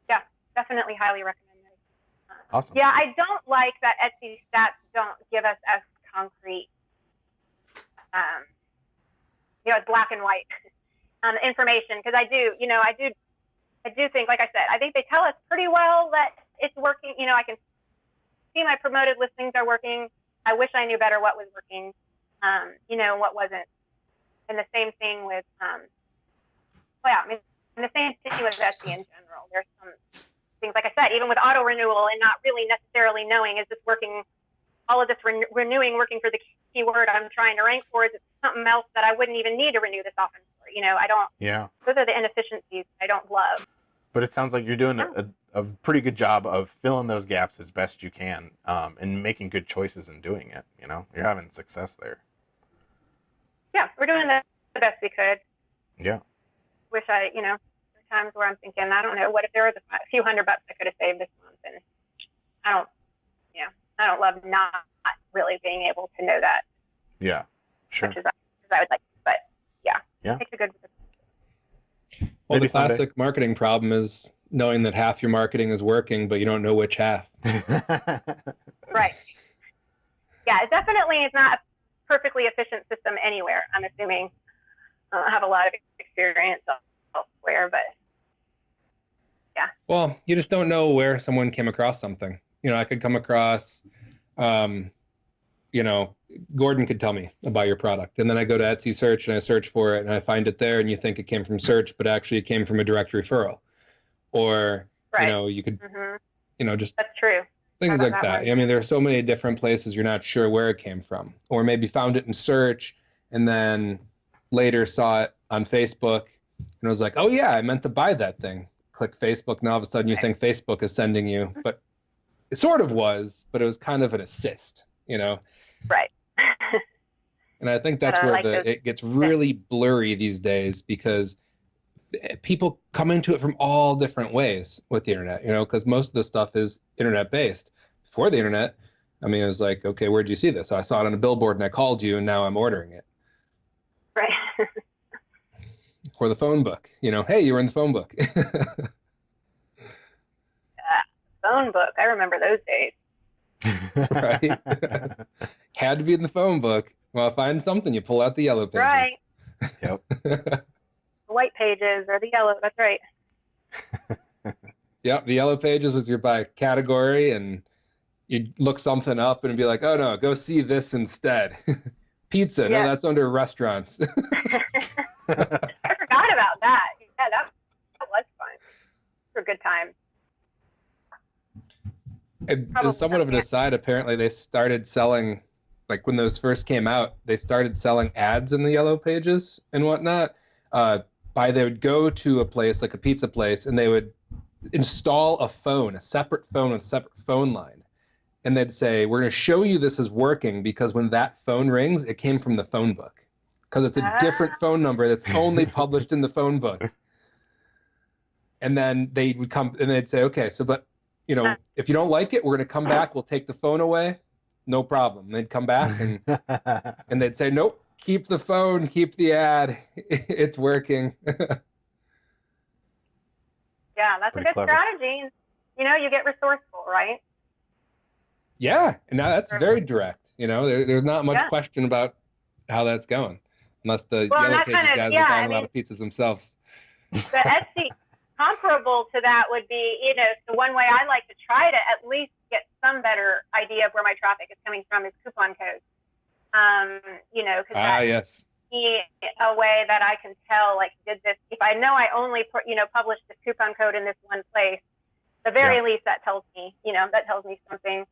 Yeah, definitely highly recommend it. Awesome. Yeah, I don't like that Etsy stats don't give us as concrete, it's black and white information, because I do think, like I said, I think they tell us pretty well that it's working. I can see my promoted listings are working. I wish I knew better what was working, what wasn't. And the same thing with, and the same thing with Etsy in general. There's some things, like I said, even with auto renewal and not really necessarily knowing, is this working, all of this renewing working for the keyword I'm trying to rank for? Is it something else that I wouldn't even need to renew this often for? I don't. Yeah. Those are the inefficiencies I don't love. But it sounds like you're doing a pretty good job of filling those gaps as best you can, and making good choices in doing it. You're having success there. Yeah, we're doing the best we could. Yeah. Wish there are times where I'm thinking, I don't know, what if there was a few $100 I could have saved this month? And I don't love not really being able to know that. Yeah, sure. As I would like, but yeah. It's a good. Well, the classic marketing problem is knowing that half your marketing is working, but you don't know which half. Right. Yeah, it definitely is not a perfectly efficient system anywhere. I'm assuming. I have a lot of experience elsewhere, but yeah. Well, you just don't know where someone came across something. I could come across, Gordon could tell me about your product. And then I go to Etsy search and I search for it and I find it there and you think it came from search, but actually it came from a direct referral. Or, you could, just That's true. things like that. I mean, there are so many different places you're not sure where it came from. Or maybe found it in search and then later saw it on Facebook and was like, oh yeah, I meant to buy that thing. Click Facebook. Now all of a sudden you think Facebook is sending you, but it sort of was, but it was kind of an assist, Right. And I think that's where it gets really blurry these days, because people come into it from all different ways with the internet, because most of the stuff is internet based. Before the internet, I mean, it was like, okay, where'd you see this? So I saw it on a billboard and I called you and now I'm ordering it. Right. Or the phone book, hey, you were in the phone book. Phone book. I remember those days. Right. Had to be in the phone book. Well, find something, you pull out the yellow pages. Right. Yep. The white pages or the yellow. That's right. Yep. The yellow pages was your by category, and you'd look something up and be like, oh no, go see this instead. Pizza. No, that's under restaurants. I forgot about that. Yeah, that was fun. For a good time. As somewhat of an aside, apparently they started selling, like when those first came out, they started selling ads in the yellow pages and whatnot. They would go to a place like a pizza place and they would install a separate phone with a separate phone line. And they'd say, we're going to show you this is working because when that phone rings, it came from the phone book. Because it's a different phone number that's only published in the phone book. And then they would come and they'd say, okay, so but if you don't like it, we're going to come back. We'll take the phone away. No problem. They'd come back and they'd say, nope, keep the phone, keep the ad. It's working. Yeah, that's Pretty a good clever. strategy. You get resourceful, right? Yeah. And now that's very direct. There's not much question about how that's going. Unless the Yellow Pages guys are buying a lot of pizzas themselves. The Etsy comparable to that would be, the one way I like to try to at least get some better idea of where my traffic is coming from is coupon codes. Because yes. A way that I can tell, like, did this, if I know I only published this coupon code in this one place, the very least that tells me, something.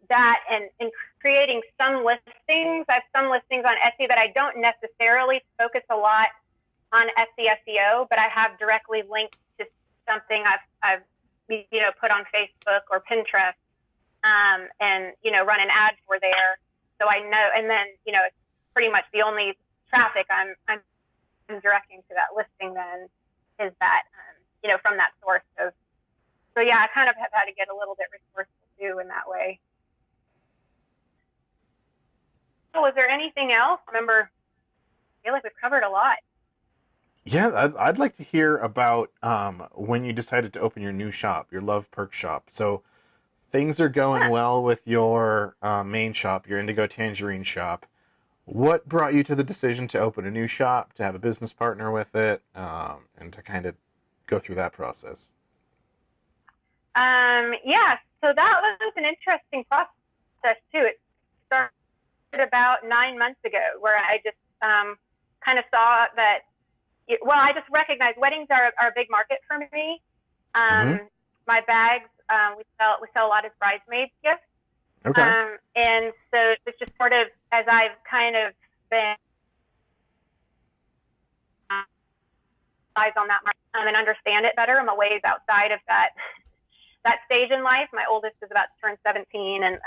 That and creating some listings. I have some listings on Etsy that I don't necessarily focus a lot on Etsy SEO, but I have directly linked to something I've put on Facebook or Pinterest, and run an ad for there. So I know, and then it's pretty much the only traffic I'm directing to that listing then is that from that source. So yeah, I kind of have had to get a little bit resourceful too in that way. So was there anything else? I feel like we've covered a lot. Yeah, I'd like to hear about when you decided to open your new shop, your Love Perk shop. So things are going well with your main shop, your IndigoTangerine shop. What brought you to the decision to open a new shop, to have a business partner with it, and to kind of go through that process? So that was an interesting process too. It started about 9 months ago, where I just kind of saw that. I just recognized weddings are a big market for me. My bags, we sell a lot as bridesmaids gifts. Okay. And so it's just sort of, as I've kind of been eyes on that market and understand it better, I'm a ways outside of that stage in life. My oldest is about to turn 17, and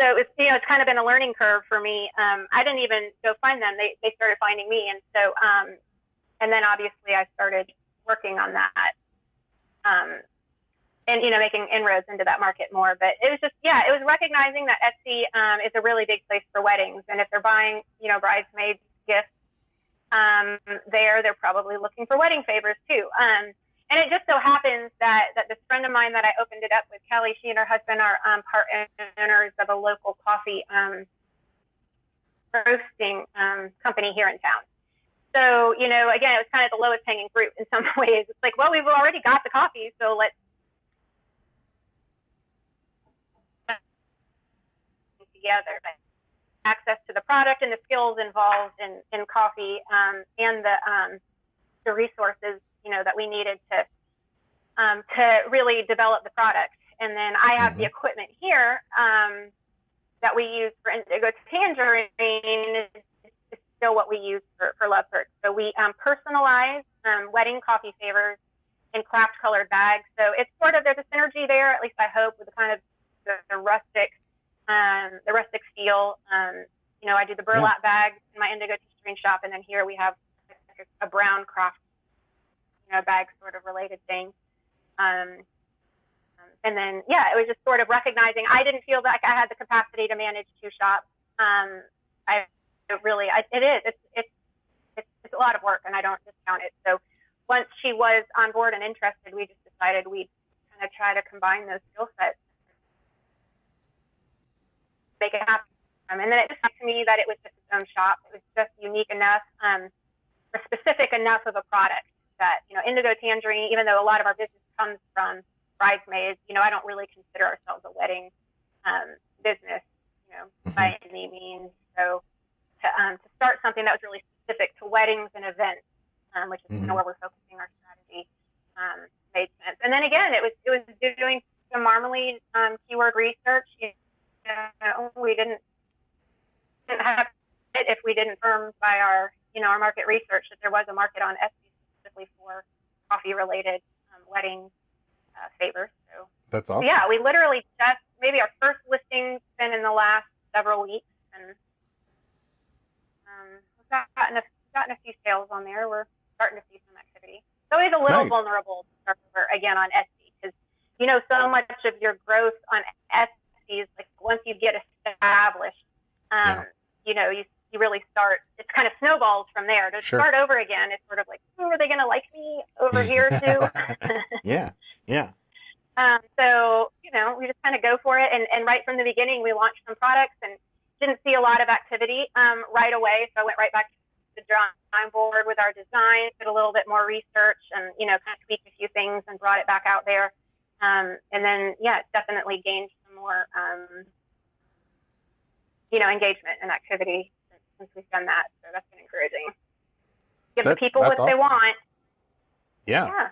so it's it's kind of been a learning curve for me. I didn't even go find them; they started finding me, and so and then obviously I started working on that, and making inroads into that market more. But it was just it was recognizing that Etsy is a really big place for weddings, and if they're buying bridesmaids gifts, they're probably looking for wedding favors too. And it just so happens that this friend of mine that I opened it up with, Kelly, she and her husband are partners of a local coffee roasting company here in town. So, again, it was kind of the lowest hanging fruit in some ways. It's like, well, we've already got the coffee, so let's together. But access to the product and the skills involved in coffee, and the resources, that we needed to really develop the product. And then I have the equipment here that we use for IndigoTangerine is still what we use for Love Perks. So we personalize wedding coffee favors in craft colored bags. So it's sort of, there's a synergy there, at least I hope, with the kind of the rustic feel. I do the burlap bags in my IndigoTangerine shop, and then here we have a brown craft, bag sort of related thing. And then, it was just sort of recognizing I didn't feel like I had the capacity to manage 2 shops. It's a lot of work, and I don't discount it. So once she was on board and interested, we just decided we'd kind of try to combine those skill sets, make it happen. And then it just seemed to me that it was just its own shop. It was just unique enough, or specific enough of a product that, IndigoTangerine, even though a lot of our business comes from bridesmaids, I don't really consider ourselves a wedding business, by any means. So to start something that was really specific to weddings and events, which is where we're focusing our strategy, made sense. And then again, it was doing some Marmalead keyword research. We didn't have it if we didn't firm by our market research that there was a market on Etsy specifically for coffee related wedding favors. So that's awesome. Yeah, we literally just, maybe our first listing's been in the last several weeks, and we've gotten a few sales on there. We're starting to see some activity. So it's a little vulnerable to start over again on Etsy, because so much of your growth on Etsy is like once you get established, you really start, it's kind of snowballs from there. To start over again, it's sort of like, are they going to like me over here too? Yeah. So, we just kind of go for it. And right from the beginning, we launched some products and didn't see a lot of activity right away. So I went right back to the drawing board with our design, did a little bit more research and, kind of tweaked a few things and brought it back out there. And then, it's definitely gained some more, engagement and activity since we've done that. So that's been encouraging. Give the people what they want. Yeah,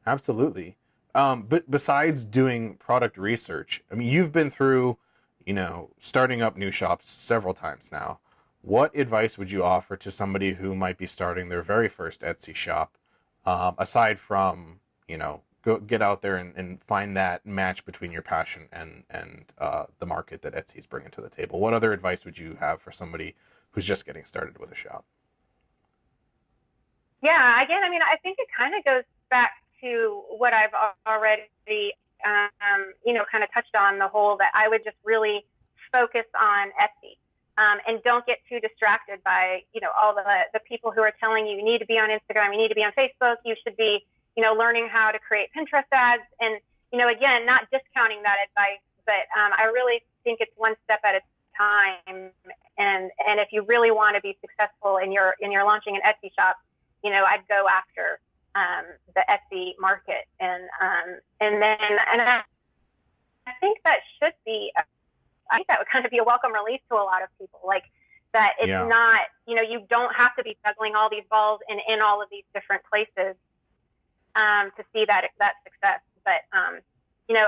absolutely. But besides doing product research, I mean, you've been through, starting up new shops several times now. What advice would you offer to somebody who might be starting their very first Etsy shop, aside from, go get out there and find that match between your passion and the market that Etsy's bringing to the table? What other advice would you have for somebody who's just getting started with a shop? Yeah, again, I think it kind of goes back to what I've already, kind of touched on, the whole that I would just really focus on Etsy, and don't get too distracted by, all the people who are telling you need to be on Instagram, you need to be on Facebook, you should be, learning how to create Pinterest ads. And, again, not discounting that advice, but I really think it's one step at a time. And if you really want to be successful in your launching an Etsy shop, I'd go after the Etsy market, and I think that should be, I think that would kind of be a welcome release to a lot of people, like that it's not, you don't have to be juggling all these balls in all of these different places to see that success. But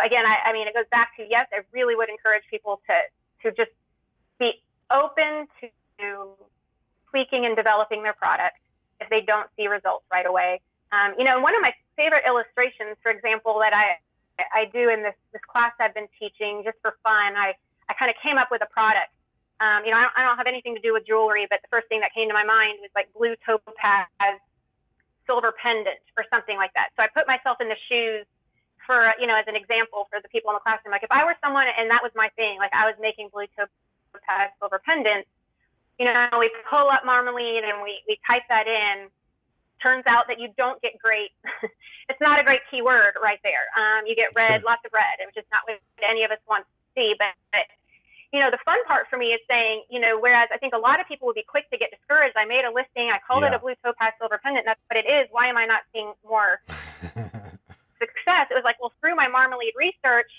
again, I mean, it goes back to, yes, I really would encourage people to just be open to tweaking and developing their product if they don't see results right away. One of my favorite illustrations, for example, that I do in this class I've been teaching just for fun, I kind of came up with a product. I don't have anything to do with jewelry, but the first thing that came to my mind was like blue topaz silver pendant or something like that. So I put myself in the shoes for, as an example for the people in the class. I'm like, if I were someone and that was my thing, like I was making blue topaz silver pendants, we pull up Marmalead and we type that in. Turns out that you don't get great, it's not a great keyword right there. You get red, lots of red, which is not what any of us want to see. But the fun part for me is saying, whereas I think a lot of people would be quick to get discouraged. I made a listing, I called it a blue topaz silver pendant. That's what it is. Why am I not seeing more success? It was like, well, through my Marmalead research,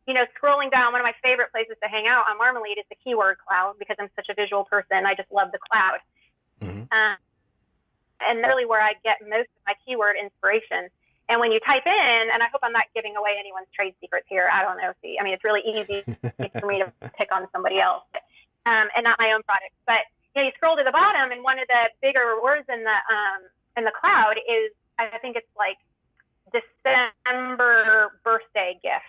scrolling down, one of my favorite places to hang out on Marmalead is the keyword cloud because I'm such a visual person. I just love the cloud. Mm-hmm. And really where I get most of my keyword inspiration. And when you type in, and I hope I'm not giving away anyone's trade secrets here. I don't know. See, I mean, it's really easy for me to pick on somebody else, and not my own product. But you scroll to the bottom, and one of the bigger words in the cloud is, I think it's like December birthday gift.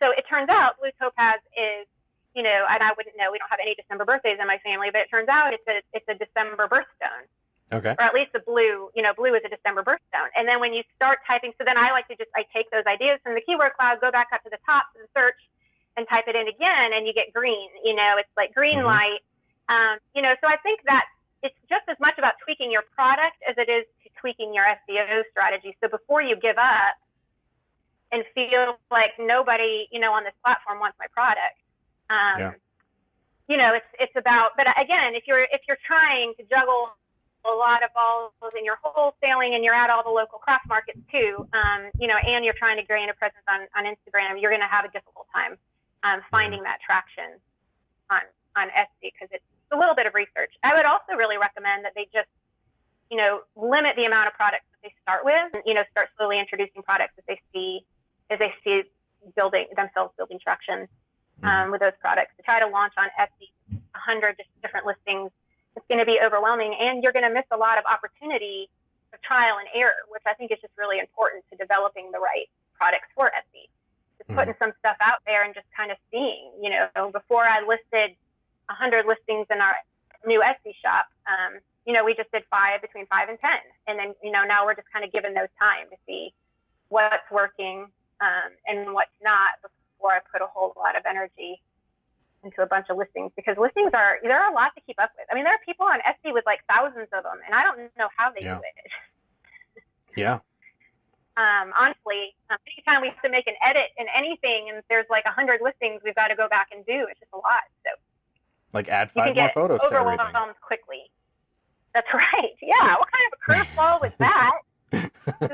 So it turns out blue topaz is, and I wouldn't know. We don't have any December birthdays in my family, but it turns out it's a December birthstone. Okay. Or at least the blue, blue is a December birthstone. And then when you start typing, so then I like to I take those ideas from the keyword cloud, go back up to the top to the search and type it in again, and you get green. It's like green light. So I think that it's just as much about tweaking your product as it is to tweaking your SEO strategy. So before you give up and feel like nobody, on this platform wants my product, it's about, but again, if you're trying to juggle a lot of balls in your wholesaling and you're at all the local craft markets too, and you're trying to gain a presence on Instagram, you're going to have a difficult time finding that traction on Etsy because it's a little bit of research. I would also really recommend that they just, limit the amount of products that they start with, and, start slowly introducing products as they see building traction with those products. To try to launch on Etsy 100 different listings, it's going to be overwhelming, and you're going to miss a lot of opportunity of trial and error, which I think is just really important to developing the right products for Etsy. Just putting some stuff out there and just kind of seeing, before I listed 100 listings in our new Etsy shop, we just did between 5 and 10. And then, now we're just kind of given those time to see what's working and what's not before I put a whole lot of energy into a bunch of listings, because listings are a lot to keep up with. I mean, there are people on Etsy with like thousands of them, and I don't know how they do it. Yeah. Honestly, anytime we have to make an edit in anything and there's like 100 listings we've got to go back and do, it's just a lot. So like add 5 more photos to everything. Overwhelmed quickly. That's right. Yeah. What kind of a curveball was that?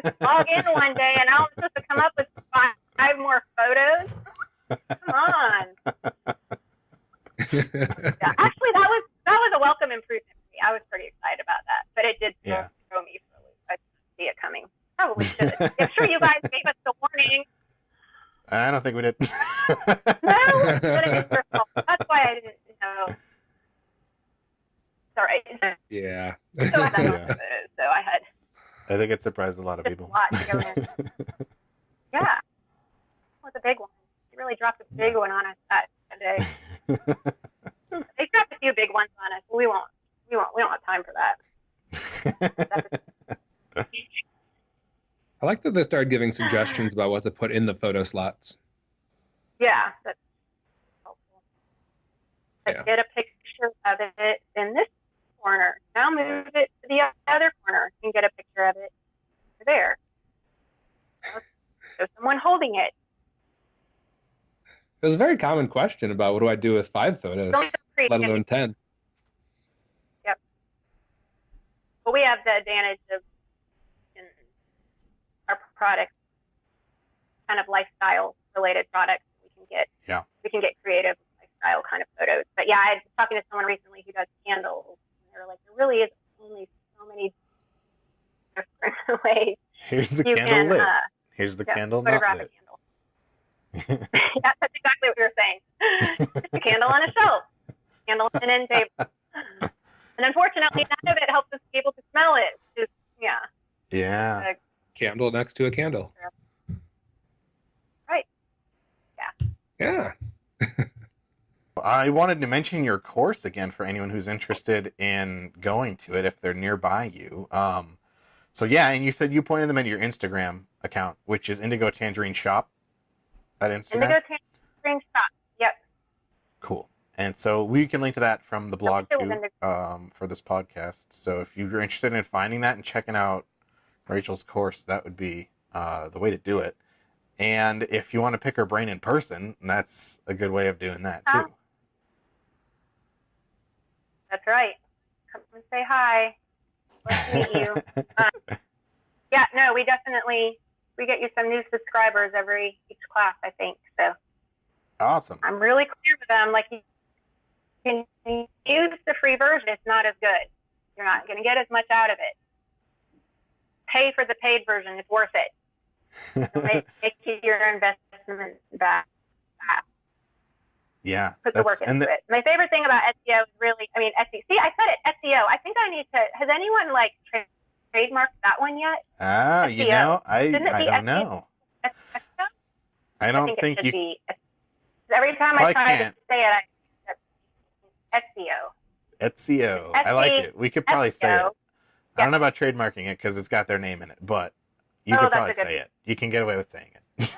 Just log in one day and I'm supposed to come up with 5 more photos? Come on. Yeah, actually, that was a welcome improvement for me. I was pretty excited about that, but it did throw me for a loop. I didn't see it coming. Probably should. I'm sure you guys gave us the warning. I don't think we did. No, but it's your fault. That's why I didn't know. It's all right. Yeah. So I had. I think it surprised a lot of people. A lot to go in. Yeah, it was a big one. He really dropped a big one on us that day. They dropped a few big ones on us. We don't have time for that. I like that they started giving suggestions about what to put in the photo slots. Yeah, that's helpful. Like get a picture of it in this corner. Now move it to the other corner and get a picture of it there. Show someone holding it. It was a very common question about what do I do with 5 photos, let alone 10. Yep. But we have the advantage of in our products, kind of lifestyle related products. We can get creative lifestyle kind of photos. But yeah, I was talking to someone recently who does candles, and they were like, there really is only so many different ways. Here's the candle lit. Here's the candle not lit. Yeah, that's exactly what we were saying. Just a candle on a shelf, candle on an end table, and unfortunately, none of it helps us be able to smell it. Just yeah. Candle next to a candle. Right. Yeah. I wanted to mention your course again for anyone who's interested in going to it if they're nearby you. So yeah, and you said you pointed them into your Instagram account, which is IndigoTangerine Shop. That Instagram? IndigoTangerine Shop. Yep. Cool. And so we can link to that from the blog too, for this podcast. So if you're interested in finding that and checking out Rachel's course, that would be the way to do it. And if you want to pick her brain in person, that's a good way of doing that too. That's right. Come and say hi. Let's meet you. We get you some new subscribers each class, I think. So Awesome. I'm really clear with them. Like, you can use the free version. It's not as good. You're not going to get as much out of it. Pay for the paid version. It's worth it. It'll make your investment back. Yeah. Put the work into it. My favorite thing about SEO is really, I mean, SEO. See, I said it, SEO. I think I need to, has anyone like trademarked that one yet? SEO. You know, I don't know. SEO? I don't think it should you. be. Every time I try to say it, SEO. SEO. I like it. We could probably say it. I don't know about trademarking it because it's got their name in it, but you could probably say it. You can get away with saying it.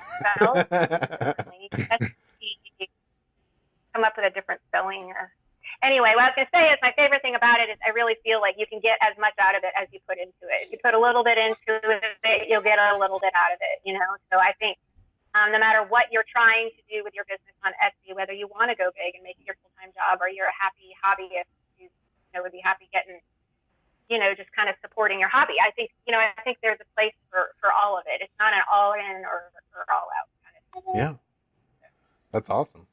Well, come up with a different spelling. Anyway, what I was going to say is my favorite thing about it is I really feel like you can get as much out of it as you put into it. If you put a little bit into it, you'll get a little bit out of it, you know? So I think no matter what you're trying to do with your business on Etsy, whether you want to go big and make it your full-time job or you're a happy hobbyist who would be happy getting, just kind of supporting your hobby. I think there's a place for all of it. It's not an all-in or all-out kind of thing. Yeah. That's awesome.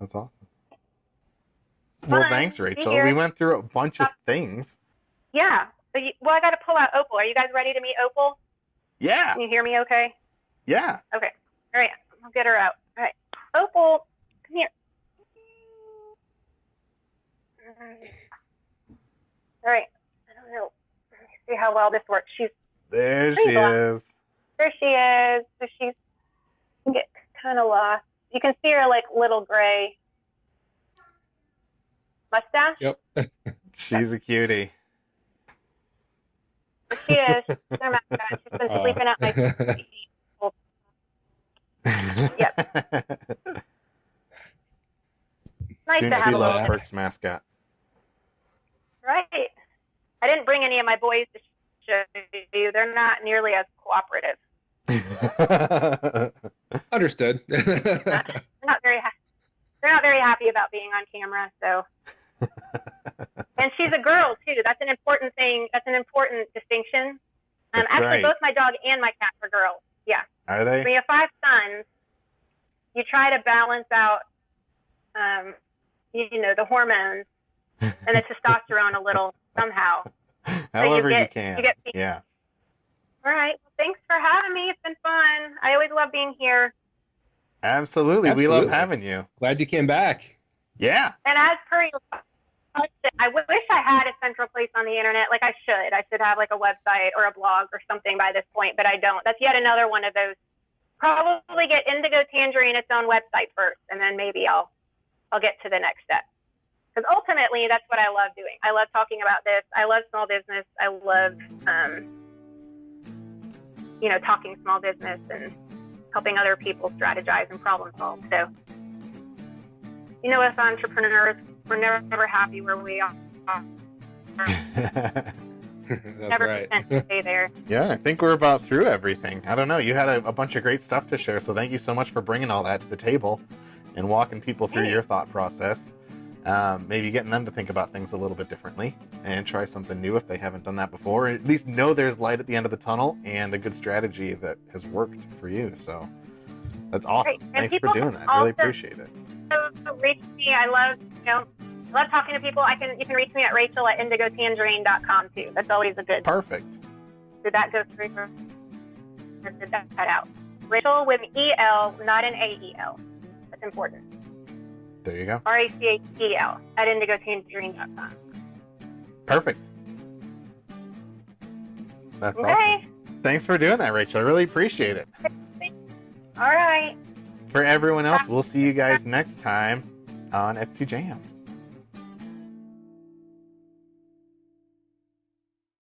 That's awesome. Well, thanks, Rachel. We went through a bunch of things. Yeah. Well, I got to pull out Opal. Are you guys ready to meet Opal? Yeah. Can you hear me okay? Yeah. Okay. All right. I'll get her out. All right. Opal, come here. All right. I don't know. Let me see how well this works. There she is. There she is. So she's get kind of lost. You can see her like little gray mustache. Yep. She's a cutie. There she is. She's their mascot. She's been sleeping at my feet. Yep. Nice Soon to to have be a Love little. Perks mascot. Right. I didn't bring any of my boys to show you. They're not nearly as cooperative. Understood. They're not very happy about being on camera. So, and she's a girl too. That's an important thing. That's an important distinction. Actually, right. both my dog and my cat are girls. Yeah. Are they? When you have 5 sons, you try to balance out, the hormones and the testosterone a little somehow. However you can. Yeah. All right. Well, thanks for having me. It's been fun. I always love being here. Absolutely. We love having you. Glad you came back. Yeah. And as per your question, I wish I had a central place on the internet. Like I should. I should have like a website or a blog or something by this point, but I don't. That's yet another one of those. Probably get IndigoTangerine its own website first, and then maybe I'll get to the next step. Because ultimately, that's what I love doing. I love talking about this. I love small business. I love, talking small business and helping other people strategize and problem solve. So, as entrepreneurs, we're never happy where we are. That's never right. content to stay there. Yeah, I think we're about through everything. I don't know. You had a bunch of great stuff to share, so thank you so much for bringing all that to the table and walking people through your thought process. Maybe getting them to think about things a little bit differently and try something new if they haven't done that before. At least know there's light at the end of the tunnel and a good strategy that has worked for you. So that's awesome. Thanks for doing that. Really appreciate it. So reach me. I love talking to people. You can reach me at Rachel at IndigoTangerine.com too. That's always a good. Perfect. Did that go through? Did that cut out? Rachel with EL, not an AEL. That's important. There you go. RACHEL at IndigoTangerine.com. Perfect. That's okay. Awesome. Thanks for doing that, Rachel. I really appreciate it. All right. For everyone else, we'll see you guys next time on Etsy Jam.